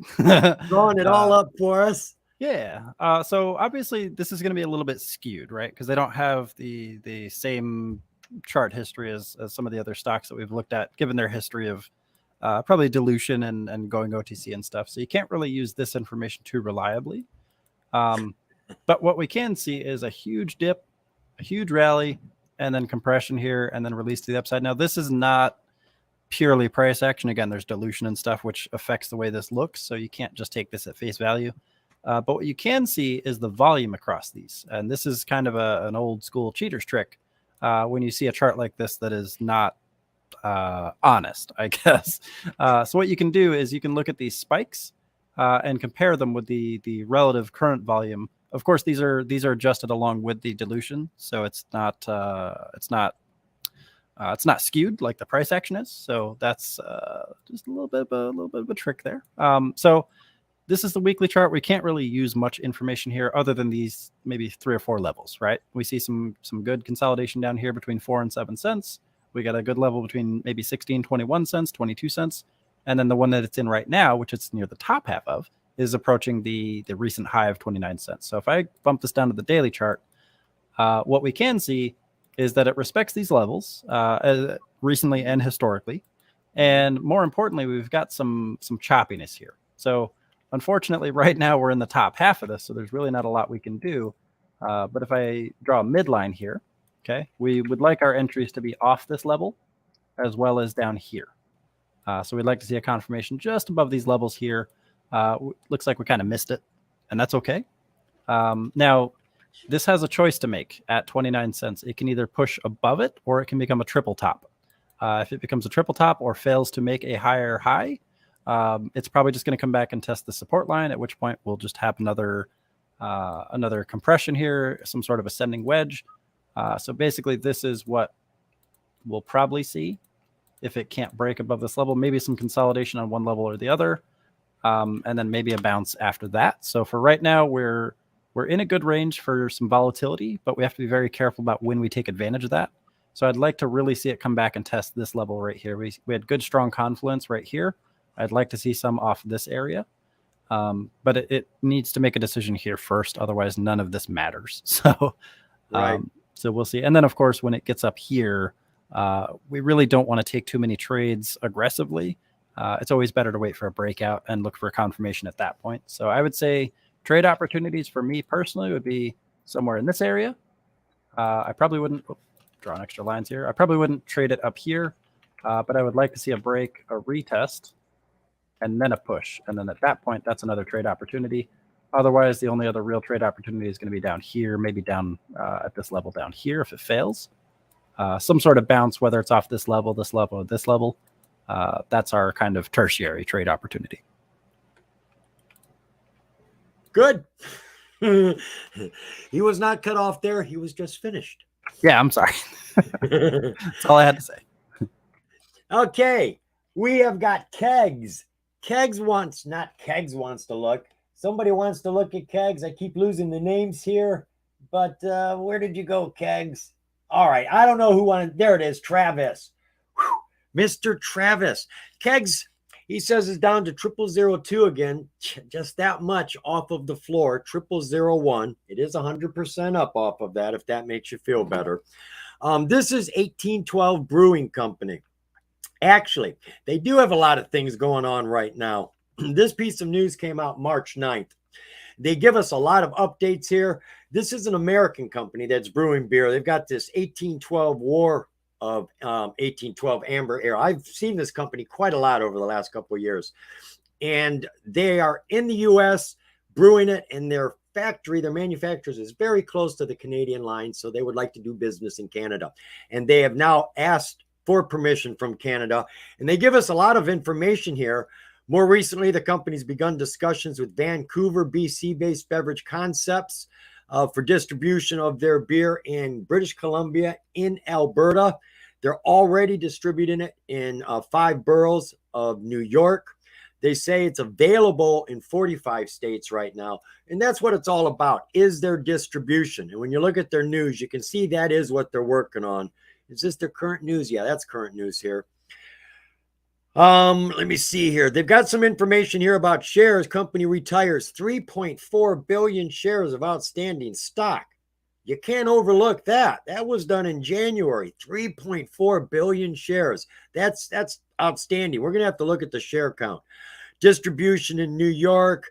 Drawing it all up for us.
Yeah. So obviously this is going to be a little bit skewed, right? Because they don't have the same chart history as some of the other stocks that we've looked at, given their history of probably dilution and going OTC and stuff. So you can't really use this information too reliably. But what we can see is a huge dip, a huge rally, and then compression here, and then release to the upside. Now, this is not purely price action. Again, there's dilution and stuff, which affects the way this looks. So you can't just take this at face value. But what you can see is the volume across these. And this is kind of an old school cheater's trick when you see a chart like this that is not honest, I guess. So what you can do is you can look at these spikes and compare them with the relative current volume. Of course, these are adjusted along with the dilution, so it's not skewed like the price action is. So that's just a little bit of a trick there. So this is the weekly chart. We can't really use much information here other than these maybe 3 or 4 levels, right? We see some good consolidation down here between 4 and 7 cents. We got a good level between maybe 16, 21 cents, 22 cents. And then the one that it's in right now, which it's near the top half of, is approaching the recent high of 29 cents. So if I bump this down to the daily chart, what we can see is that it respects these levels recently and historically. And more importantly, we've got some choppiness here. So unfortunately, right now we're in the top half of this, so there's really not a lot we can do. But if I draw a midline here, okay, we would like our entries to be off this level as well as down here. So we'd like to see a confirmation just above these levels here. Looks like we kind of missed it, and that's okay. Now, this has a choice to make at 29 cents. It can either push above it or it can become a triple top. If it becomes a triple top or fails to make a higher high, it's probably just going to come back and test the support line, at which point we'll just have another compression here, some sort of ascending wedge. So basically, this is what we'll probably see if it can't break above this level. Maybe some consolidation on one level or the other. And then maybe a bounce after that. So for right now, we're in a good range for some volatility, but we have to be very careful about when we take advantage of that. So I'd like to really see it come back and test this level right here. We had good, strong confluence right here. I'd like to see some off this area, but it needs to make a decision here first. Otherwise, none of this matters. So,
right.
So we'll see. And then, of course, when it gets up here, we really don't want to take too many trades aggressively. It's always better to wait for a breakout and look for a confirmation at that point. So I would say trade opportunities for me personally would be somewhere in this area. I probably wouldn't draw an extra lines here. I probably wouldn't trade it up here, but I would like to see a break, a retest, and then a push. And then at that point, that's another trade opportunity. Otherwise, the only other real trade opportunity is going to be down here, maybe down at this level down here if it fails. Some sort of bounce, whether it's off this level, or this level. That's our kind of tertiary trade opportunity.
Good. He was not cut off there. He was just finished.
Yeah, I'm sorry. That's all I had to say.
Okay. We have got Kegs. Not Kegs wants to look. Somebody wants to look at Kegs. I keep losing the names here, but where did you go, Kegs? All right, I don't know who wanted. There it is, Travis. Whew. Mr. Travis. Kegs, he says, is down to 0002 again, just that much off of the floor. 0001. It is 100% up off of that, if that makes you feel better. This is 1812 Brewing Company. Actually, they do have a lot of things going on right now. This piece of news came out March 9th. They give us a lot of updates here. This is an American company that's brewing beer. They've got this 1812 War of 1812 Amber Ale. I've seen this company quite a lot over the last couple of years. And they are in the U.S. brewing it, and their factory, their manufacturers, is very close to the Canadian line, so they would like to do business in Canada. And they have now asked for permission from Canada, and they give us a lot of information here. More recently, the company's begun discussions with Vancouver, BC-based Beverage Concepts for distribution of their beer in British Columbia, in Alberta. They're already distributing it in 5 boroughs of New York. They say it's available in 45 states right now, and that's what it's all about, is their distribution. And when you look at their news, you can see that is what they're working on. Is this their current news? Yeah, that's current news here. Let me see here. They've got some information here about shares. Company retires 3.4 billion shares of outstanding stock. You can't overlook that. That was done in January. 3.4 billion shares. That's outstanding. We're going to have to look at the share count. Distribution in New York,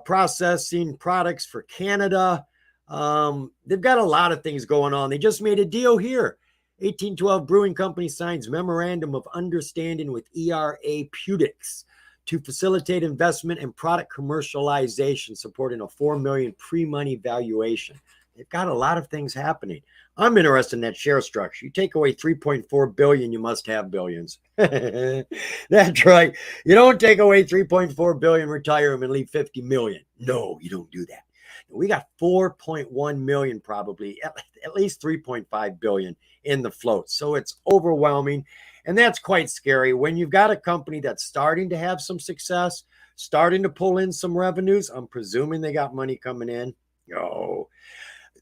processing products for Canada. They've got a lot of things going on. They just made a deal here. 1812 Brewing Company signs memorandum of understanding with ERA Putics to facilitate investment and product commercialization, supporting a $4 million pre-money valuation. They've got a lot of things happening. I'm interested in that share structure. You take away 3.4 billion, you must have billions. That's right. You don't take away 3.4 billion, retire them, and leave 50 million. No, you don't do that. We got 4.1 million, probably at least 3.5 billion in the float. So it's overwhelming. And that's quite scary when you've got a company that's starting to have some success, starting to pull in some revenues. I'm presuming they got money coming in.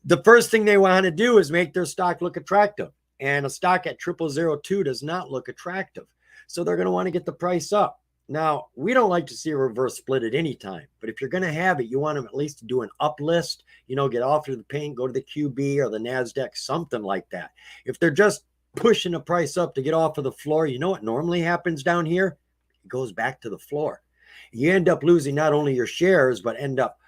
The first thing they want to do is make their stock look attractive. And a stock at 0002 does not look attractive. So they're going to want to get the price up. Now, we don't like to see a reverse split at any time, but if you're going to have it, you want them at least to do an uplist, get off to the paint, go to the QB or the NASDAQ, something like that. If they're just pushing the price up to get off of the floor, you know what normally happens down here? It goes back to the floor. You end up losing not only your shares, but end up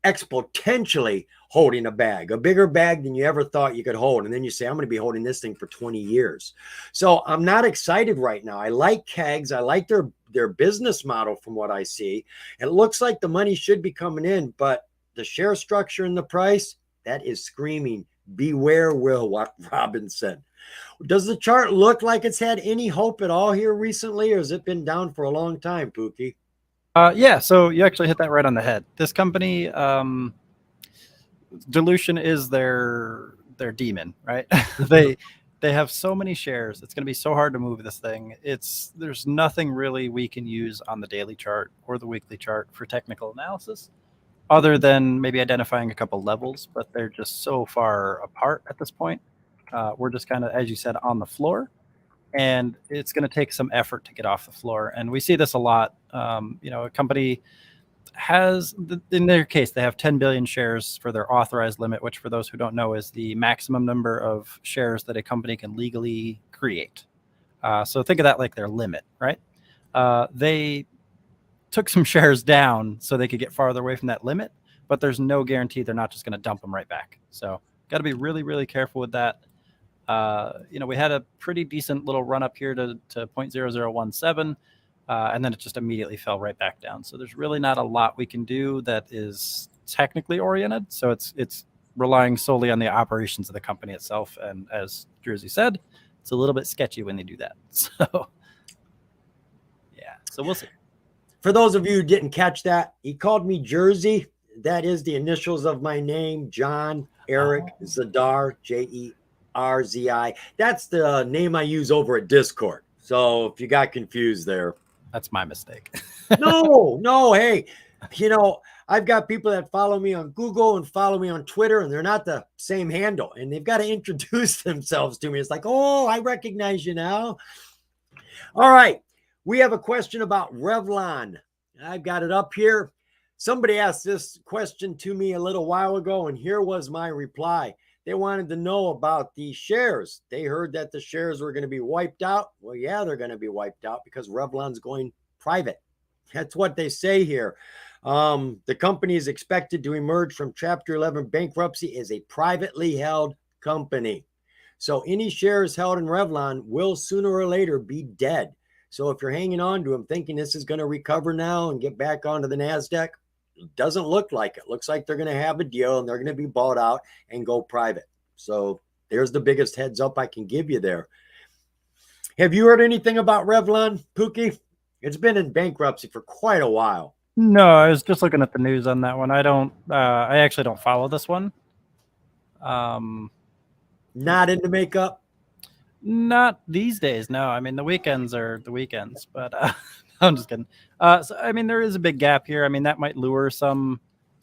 exponentially holding a bigger bag than you ever thought you could hold. And then you say, I'm going to be holding this thing for 20 years. So I'm not excited right now. I like Kegs. I like their business model from what I see. It looks like the money should be coming in, but the share structure and the price, that is screaming, beware Will Robinson. Does the chart look like it's had any hope at all here recently, or has it been down for a long time, Pookie?
Yeah, so you actually hit that right on the head. This company, dilution is their demon, right? they have so many shares. It's going to be so hard to move this thing. There's nothing really we can use on the daily chart or the weekly chart for technical analysis, other than maybe identifying a couple levels, but they're just so far apart at this point. We're just kind of, as you said, on the floor. And it's going to take some effort to get off the floor. And we see this a lot. A company has, in their case, they have 10 billion shares for their authorized limit, which for those who don't know is the maximum number of shares that a company can legally create. So think of that like their limit, right? They took some shares down so they could get farther away from that limit, but there's no guarantee they're not just going to dump them right back. So got to be really, really careful with that. We had a pretty decent little run up here to 0.0017, and then it just immediately fell right back down. So there's really not a lot we can do that is technically oriented. So it's relying solely on the operations of the company itself. And as Jersey said, it's a little bit sketchy when they do that. So yeah, so we'll see.
For those of you who didn't catch that, he called me Jersey. That is the initials of my name, John Eric Zidar, Jerzi. That's the name I use over at Discord. So if you got confused there.
That's my mistake.
No, hey, I've got people that follow me on Google and follow me on Twitter, and they're not the same handle, and they've got to introduce themselves to me. It's like, oh, I recognize you now. All right, we have a question about Revlon. I've got it up here. Somebody asked this question to me a little while ago, and here was my reply. They wanted to know about the shares. They heard that the shares were going to be wiped out. Well, yeah, they're going to be wiped out because Revlon's going private. That's what they say here. The company is expected to emerge from Chapter 11 bankruptcy as a privately held company. So any shares held in Revlon will sooner or later be dead. So if you're hanging on to them thinking this is going to recover now and get back onto the NASDAQ, it doesn't look like it. Looks like they're going to have a deal and they're going to be bought out and go private. So there's the biggest heads up I can give you there. Have you heard anything about Revlon, Pookie? It's been in bankruptcy for quite a while.
No, I was just looking at the news on that one. I actually don't follow this one.
Not into makeup?
Not these days. No, I mean, the weekends are the weekends, but I'm just kidding. So, I mean, there is a big gap here. I mean, that might lure some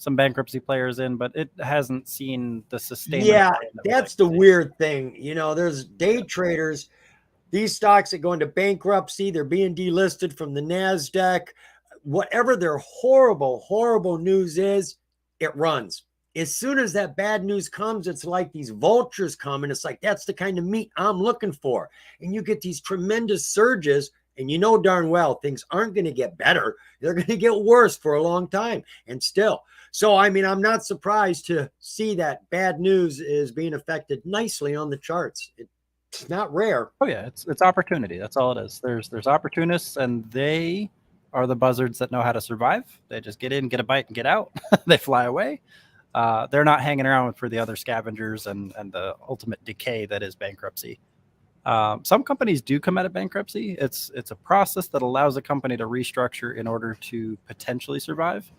bankruptcy players in, but it hasn't seen the sustainable.
Yeah, that's the weird thing. There's day traders. These stocks that go into bankruptcy, they're being delisted from the NASDAQ. Whatever their horrible, horrible news is, it runs. As soon as that bad news comes, it's like these vultures come, and it's like, that's the kind of meat I'm looking for. And you get these tremendous surges, and you know darn well things aren't going to get better. They're going to get worse for a long time and still. So, I mean, I'm not surprised to see that bad news is being affected nicely on the charts. It's not rare.
Oh yeah, it's opportunity. That's all it is. There's opportunists, and they are the buzzards that know how to survive. They just get in, get a bite, and get out. They fly away. They're not hanging around for the other scavengers and the ultimate decay that is bankruptcy. Some companies do come out of bankruptcy. It's a process that allows a company to restructure in order to potentially survive.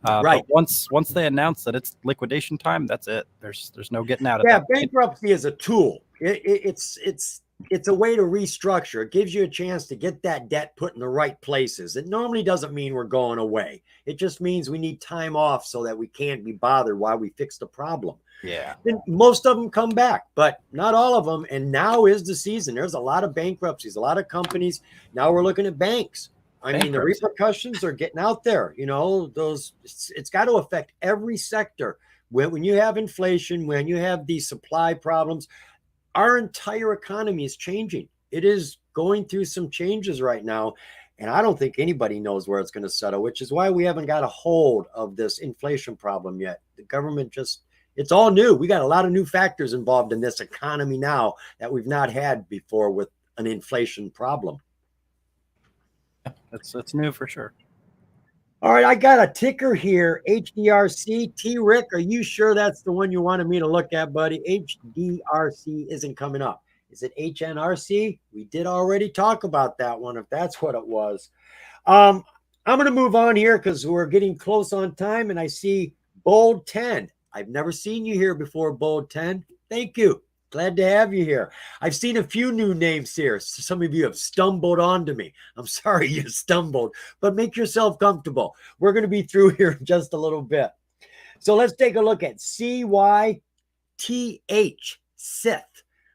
Right.
But once they announce that it's liquidation time, that's it. There's no getting out of
that.
Yeah,
bankruptcy is a tool. It's a way to restructure. It gives you a chance to get that debt put in the right places. It normally doesn't mean we're going away. It just means we need time off so that we can't be bothered while we fix the problem.
Yeah.
And most of them come back, but not all of them. And now is the season. There's a lot of bankruptcies, a lot of companies. Now we're looking at banks. I mean, the repercussions are getting out there. It's got to affect every sector. When you have inflation, when you have these supply problems, our entire economy is changing. It is going through some changes right now. And I don't think anybody knows where it's going to settle, which is why we haven't got a hold of this inflation problem yet. The government it's all new. We got a lot of new factors involved in this economy now that we've not had before with an inflation problem.
It's new for sure.
All right, I got a ticker here, HDRC. T-Rick, are you sure that's the one you wanted me to look at, buddy? HDRC isn't coming up. Is it HNRC? We did already talk about that one, if that's what it was. I'm going to move on here because we're getting close on time, and I see Bold 10. I've never seen you here before, Bold 10. Thank you. Glad to have you here. I've seen a few new names here. Some of you have stumbled onto me. I'm sorry you stumbled, but make yourself comfortable. We're going to be through here in just a little bit. So let's take a look at CYTH, Sith.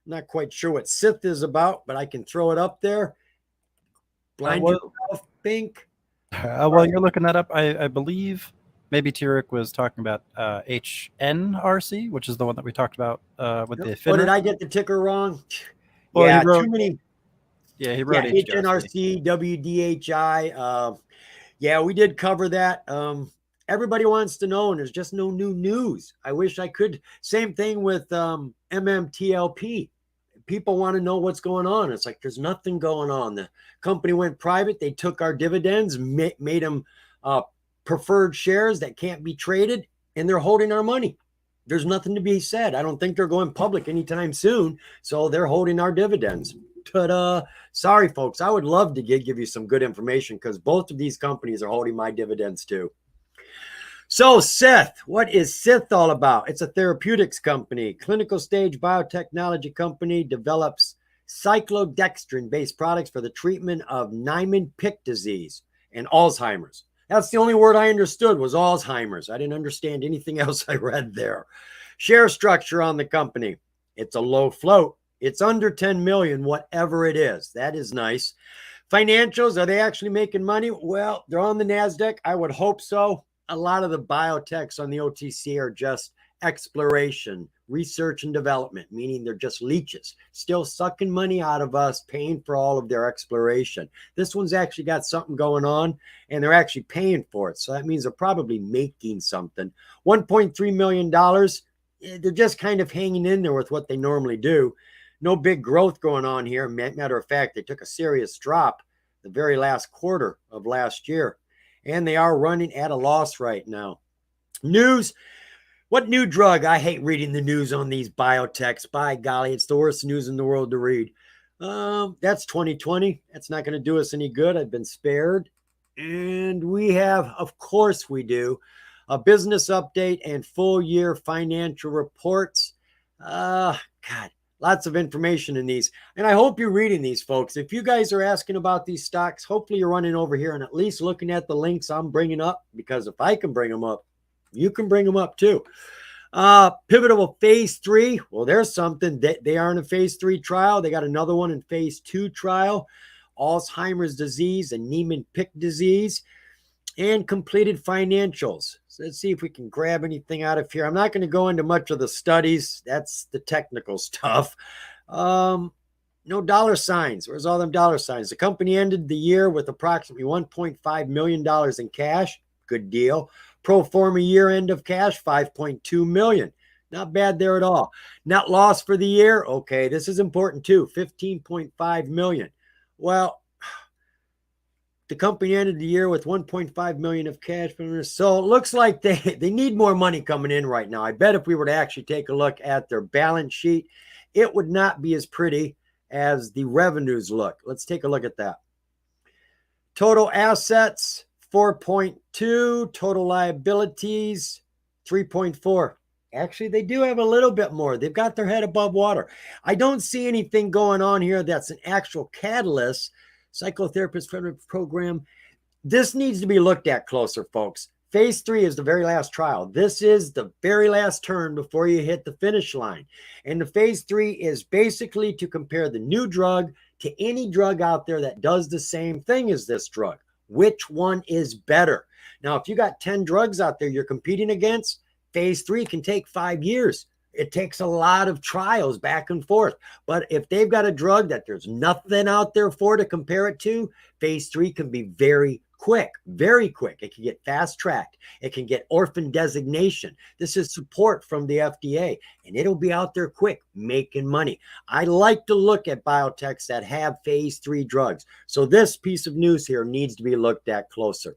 I'm not quite sure what Sith is about, but I can throw it up there. Blind yourself, think.
While you're looking that up, I believe maybe T-Rick was talking about HNRC, which is the one that we talked about with the FINRA.
What, did I get the ticker wrong?
Well,
yeah,
too many. Yeah, he wrote
HNRC, WDHI. Yeah, we did cover that. Everybody wants to know, and there's just no new news. I wish I could. Same thing with MMTLP. People want to know what's going on. It's like there's nothing going on. The company went private. They took our dividends, made them preferred shares that can't be traded, and they're holding our money. There's nothing to be said. I don't think they're going public anytime soon, so they're holding our dividends. Ta-da. Sorry, folks. I would love to give you some good information because both of these companies are holding my dividends too. So Sith, what is Sith all about? It's a therapeutics company, clinical stage biotechnology company, develops cyclodextrin-based products for the treatment of Niemann-Pick disease and Alzheimer's. That's the only word I understood was Alzheimer's. I didn't understand anything else I read there. Share structure on the company. It's a low float. It's under 10 million, whatever it is. That is nice. Financials, are they actually making money? Well, they're on the NASDAQ. I would hope so. A lot of the biotechs on the OTC are just exploration, research and development, meaning they're just leeches, still sucking money out of us, paying for all of their exploration. This one's actually got something going on, and they're actually paying for it. So that means they're probably making something. $1.3 million. They're just kind of hanging in there with what they normally do. No big growth going on here. Matter of fact, they took a serious drop the very last quarter of last year, and they are running at a loss right now. News. What new drug? I hate reading the news on these biotechs. By golly, it's the worst news in the world to read. That's 2020. That's not going to do us any good. I've been spared. And we have, of course we do, a business update and full year financial reports. God, lots of information in these. And I hope you're reading these, folks. If you guys are asking about these stocks, hopefully you're running over here and at least looking at the links I'm bringing up, because if I can bring them up, you can bring them up too. Pivotal phase 3. Well, there's something that they are in a phase 3 trial. They got another one in phase 2 trial. Alzheimer's disease and Niemann-Pick disease, and completed financials. So let's see if we can grab anything out of here. I'm not going to go into much of the studies. That's the technical stuff. No dollar signs. Where's all them dollar signs? The company ended the year with approximately $1.5 million in cash. Good deal. Pro forma year end of cash, $5.2 million. Not bad there at all. Net loss for the year. Okay, this is important too. $15.5 million. Well, the company ended the year with $1.5 million of cash. So it looks like they need more money coming in right now. I bet if we were to actually take a look at their balance sheet, it would not be as pretty as the revenues look. Let's take a look at that. Total assets, 4.2. Total liabilities, 3.4. Actually, they do have a little bit more. They've got their head above water. I don't see anything going on here that's an actual catalyst. Psychotherapist Federal Program. This needs to be looked at closer, folks. Phase 3 is the very last trial. This is the very last turn before you hit the finish line. And the phase 3 is basically to compare the new drug to any drug out there that does the same thing as this drug. Which one is better? Now, if you got 10 drugs out there you're competing against, phase 3 can take 5 years. It takes a lot of trials back and forth. But if they've got a drug that there's nothing out there for to compare it to, phase 3 can be very quick, very quick. It can get fast tracked. It can get orphan designation. This is support from the FDA, and it'll be out there quick, making money. I like to look at biotechs that have phase 3 drugs. So this piece of news here needs to be looked at closer.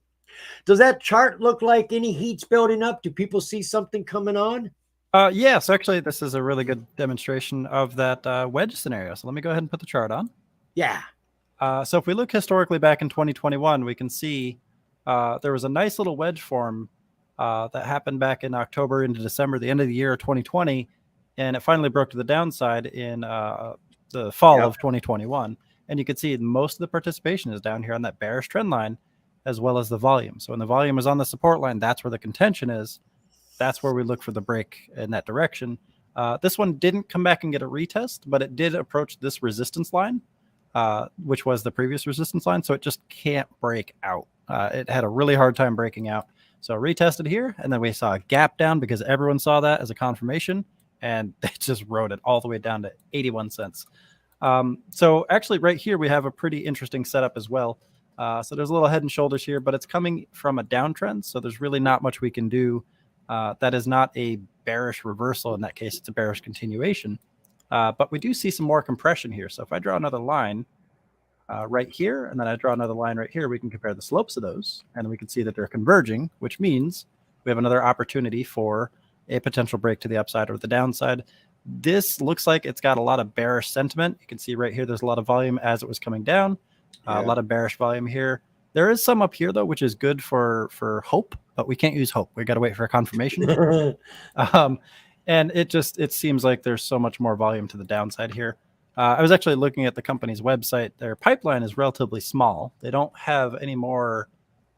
Does that chart look like any heat's building up? Do people see something coming on?
Yes, actually, this is a really good demonstration of that wedge scenario. So let me go ahead and put the chart on.
Yeah.
So if we look historically back in 2021, we can see there was a nice little wedge form that happened back in October into December, the end of the year of 2020, and it finally broke to the downside in the fall of 2021. And you can see most of the participation is down here on that bearish trend line, as well as the volume. So when the volume is on the support line, that's where the contention is. That's where we look for the break in that direction. This one didn't come back and get a retest, but it did approach this resistance line, which was the previous resistance line. So it just can't break out. It had a really hard time breaking out. So retested here, and then we saw a gap down because everyone saw that as a confirmation, and they just rode it all the way down to 81 cents. So actually right here, we have a pretty interesting setup as well. So there's a little head and shoulders here, but it's coming from a downtrend. So there's really not much we can do. That is not a bearish reversal. In that case, it's a bearish continuation. But we do see some more compression here. So if I draw another line right here, and then I draw another line right here, we can compare the slopes of those, and we can see that they're converging, which means we have another opportunity for a potential break to the upside or the downside. This looks like it's got a lot of bearish sentiment. You can see right here, there's a lot of volume as it was coming down, a lot of bearish volume here. There is some up here, though, which is good for hope, but we can't use hope. We got to wait for a confirmation. And it seems like there's so much more volume to the downside here. I was actually looking at the company's website. Their pipeline is relatively small. They don't have any more.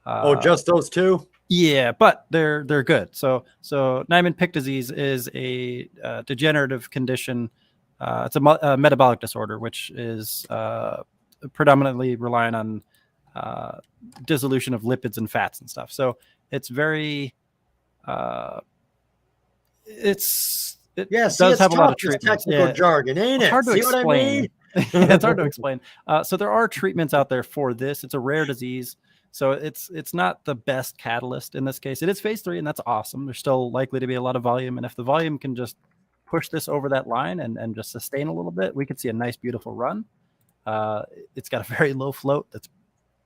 Oh, just those two?
Yeah, but they're good. So Niemann Pick disease is a degenerative condition. It's a metabolic disorder, which is predominantly relying on dissolution of lipids and fats and stuff. So it's very it
Yeah, see,
does
it's
have a lot
tough,
of
this
treatments.
technical
Yeah,
jargon, ain't
it's
it?
hard to
See what I mean?
explain. It's hard to explain. So there are treatments out there for this. It's a rare disease, so it's not the best catalyst in this case. It is phase 3, and that's awesome. There's still likely to be a lot of volume, and if the volume can just push this over that line and just sustain a little bit, we could see a nice, beautiful run. It's got a very low float. That's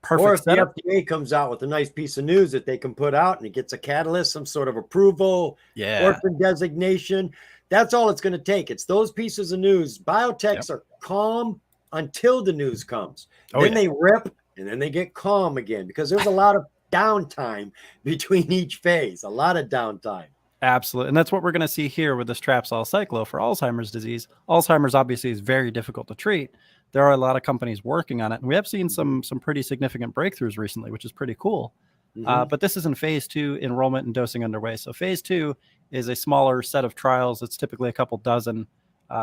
Or
perfect
if the
setup.
FDA comes out with a nice piece of news that they can put out and it gets a catalyst, some sort of approval,
Yeah.
orphan designation, that's all it's going to take. It's those pieces of news. Biotechs are calm until the news comes. Then they rip and then they get calm again because there's a lot of downtime between each phase, a lot of downtime.
Absolutely. And that's what we're going to see here with this Trapsol cyclo for Alzheimer's disease. Alzheimer's obviously is very difficult to treat. There are a lot of companies working on it. And we have seen some pretty significant breakthroughs recently, which is pretty cool. But this is in phase 2, enrollment and dosing underway. So phase 2 is a smaller set of trials. It's typically a couple dozen.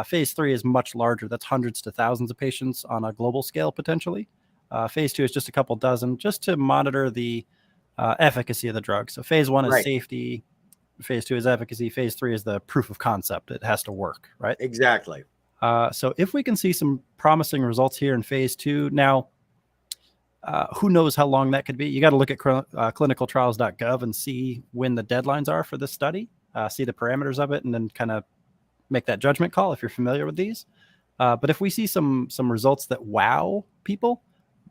Phase 3 is much larger. That's hundreds to thousands of patients on a global scale, potentially. Phase 2 is just a couple dozen, just to monitor the efficacy of the drug. So phase 1 is safety. Phase 2 is efficacy. Phase 3 is the proof of concept. It has to work, right?
Exactly.
So if we can see some promising results here in phase 2, now, who knows how long that could be? You got to look at clinicaltrials.gov and see when the deadlines are for this study, see the parameters of it, and then kind of make that judgment call if you're familiar with these. But if we see some results that wow people,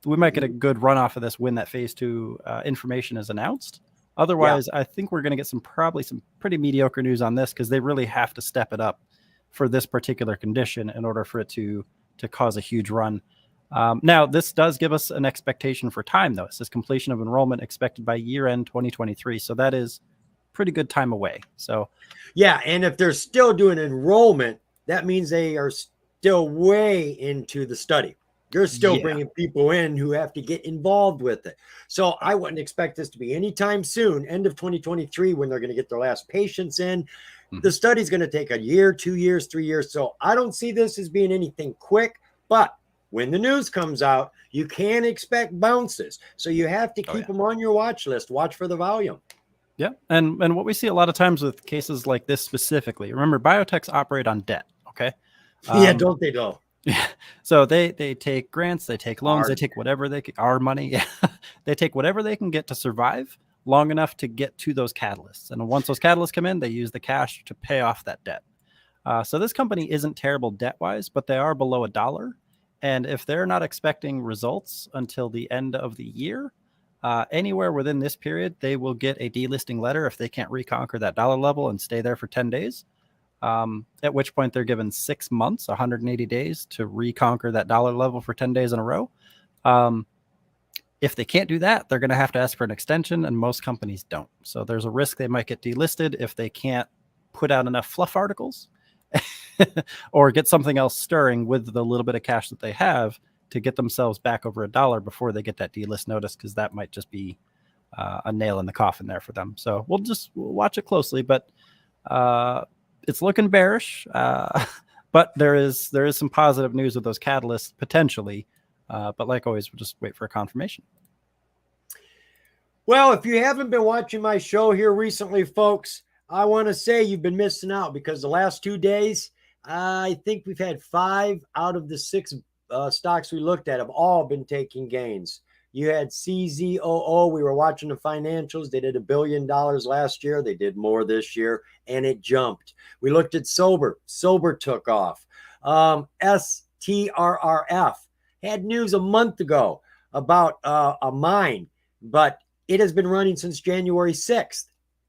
we might get a good run off of this when that phase 2 information is announced. Otherwise, I think we're going to get probably some pretty mediocre news on this because they really have to step it up for this particular condition in order for it to cause a huge run. Now, this does give us an expectation for time, though. It says completion of enrollment expected by year-end 2023. So that is pretty good time away. So,
yeah, and if they're still doing enrollment, that means they are still way into the study. You're still bringing people in who have to get involved with it. So I wouldn't expect this to be anytime soon, end of 2023, when they're going to get their last patients in. The study's going to take a year, 2 years, 3 years. So I don't see this as being anything quick, but when the news comes out, you can expect bounces. So you have to keep them on your watch list. Watch for the volume.
Yeah. And what we see a lot of times with cases like this specifically, remember, biotechs operate on debt. Okay.
Yeah, don't they though?
Yeah. So they take grants, they take loans, they take whatever they can, our money. Yeah. They take whatever they can get to survive long enough to get to those catalysts. And once those catalysts come in, they use the cash to pay off that debt. So this company isn't terrible debt wise, but they are below $1. And if they're not expecting results until the end of the year, anywhere within this period, they will get a delisting letter if they can't reconquer that dollar level and stay there for 10 days. At which point they're given 6 months, 180 days to reconquer that dollar level for 10 days in a row. If they can't do that, they're going to have to ask for an extension, and most companies don't. So there's a risk they might get delisted if they can't put out enough fluff articles or get something else stirring with the little bit of cash that they have to get themselves back over $1 before they get that delist notice, because that might just be a nail in the coffin there for them. So we'll watch it closely, but it's looking bearish. But there is some positive news with those catalysts potentially. But like always, we'll just wait for a confirmation.
Well, if you haven't been watching my show here recently, folks, I want to say you've been missing out, because the last 2 days, I think we've had 5 out of the 6 stocks we looked at have all been taking gains. You had CZOO. We were watching the financials. They did $1 billion last year. They did more this year, and it jumped. We looked at Sober. Sober took off. STRRF had news a month ago about a mine, but it has been running since January 6th.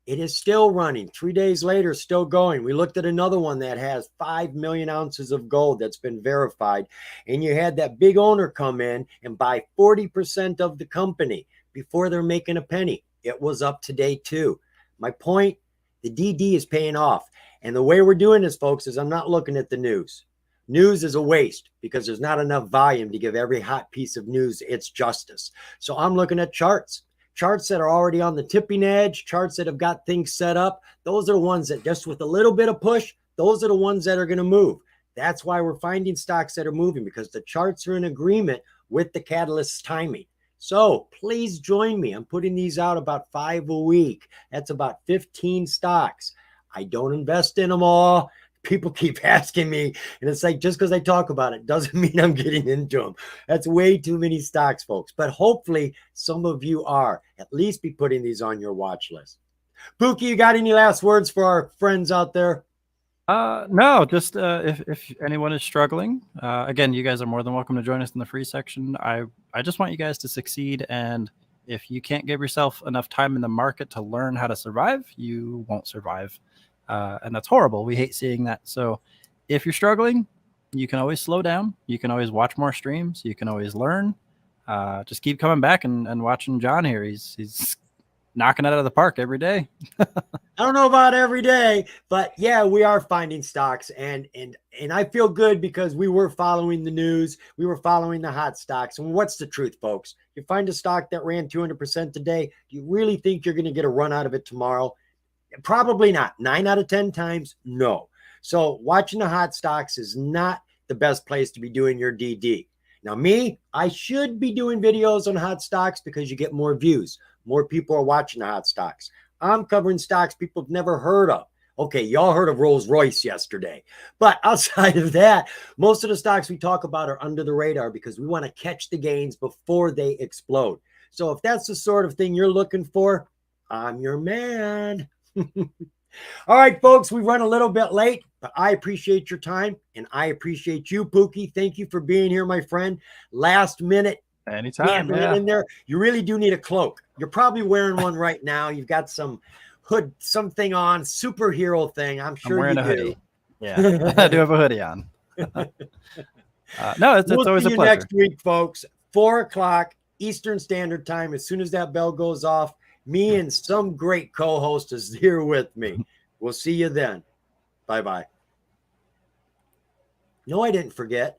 It is still running. 3 days later, still going. We looked at another one that has 5 million ounces of gold that's been verified. And you had that big owner come in and buy 40% of the company before they're making a penny. It was up today too. My point, the DD is paying off. And the way we're doing this, folks, is I'm not looking at the news. News is a waste because there's not enough volume to give every hot piece of news its justice. So I'm looking at charts that are already on the tipping edge, charts that have got things set up. Those are the ones that just with a little bit of push, those are the ones that are going to move. That's why we're finding stocks that are moving, because the charts are in agreement with the catalyst's timing. So please join me. I'm putting these out about 5 a week. That's about 15 stocks. I don't invest in them all. People keep asking me, and it's like, just because I talk about it doesn't mean I'm getting into them. That's way too many stocks, folks. But hopefully some of you are at least be putting these on your watch list. Pookie, you got any last words for our friends out there?
No, just if anyone is struggling, again, you guys are more than welcome to join us in the free section. I just want you guys to succeed, and if you can't give yourself enough time in the market to learn how to survive, you won't survive, and that's horrible. We hate seeing that. So if you're struggling, you can always slow down. You can always watch more streams. You can always learn. Just keep coming back and watching John here. He's knocking it out of the park every day.
I don't know about every day, but yeah, we are finding stocks, and I feel good because we were following the news. We were following the hot stocks. And what's the truth, folks? You find a stock that ran 200% today, do you really think you're going to get a run out of it tomorrow? Probably not. 9 out of 10 times, no. So watching the hot stocks is not the best place to be doing your DD. Now me, I should be doing videos on hot stocks because you get more views. More people are watching the hot stocks. I'm covering stocks people have never heard of. Okay, y'all heard of Rolls-Royce yesterday. But outside of that, most of the stocks we talk about are under the radar because we want to catch the gains before they explode. So if that's the sort of thing you're looking for, I'm your man. All right, folks, we run a little bit late, but I appreciate your time, and I appreciate you, Pookie. Thank you for being here, my friend. Last minute.
Anytime,
yeah. In there, you really do need a cloak. You're probably wearing one right now. You've got some hood, something on, superhero thing. I'm sure
I'm wearing
you
a
do.
hoodie. Yeah, I do have a hoodie on. No, it's always a
see you
pleasure.
next week, folks. 4 o'clock Eastern Standard Time. As soon as that bell goes off, me and some great co-host is here with me. We'll see you then. Bye-bye. No, I didn't forget.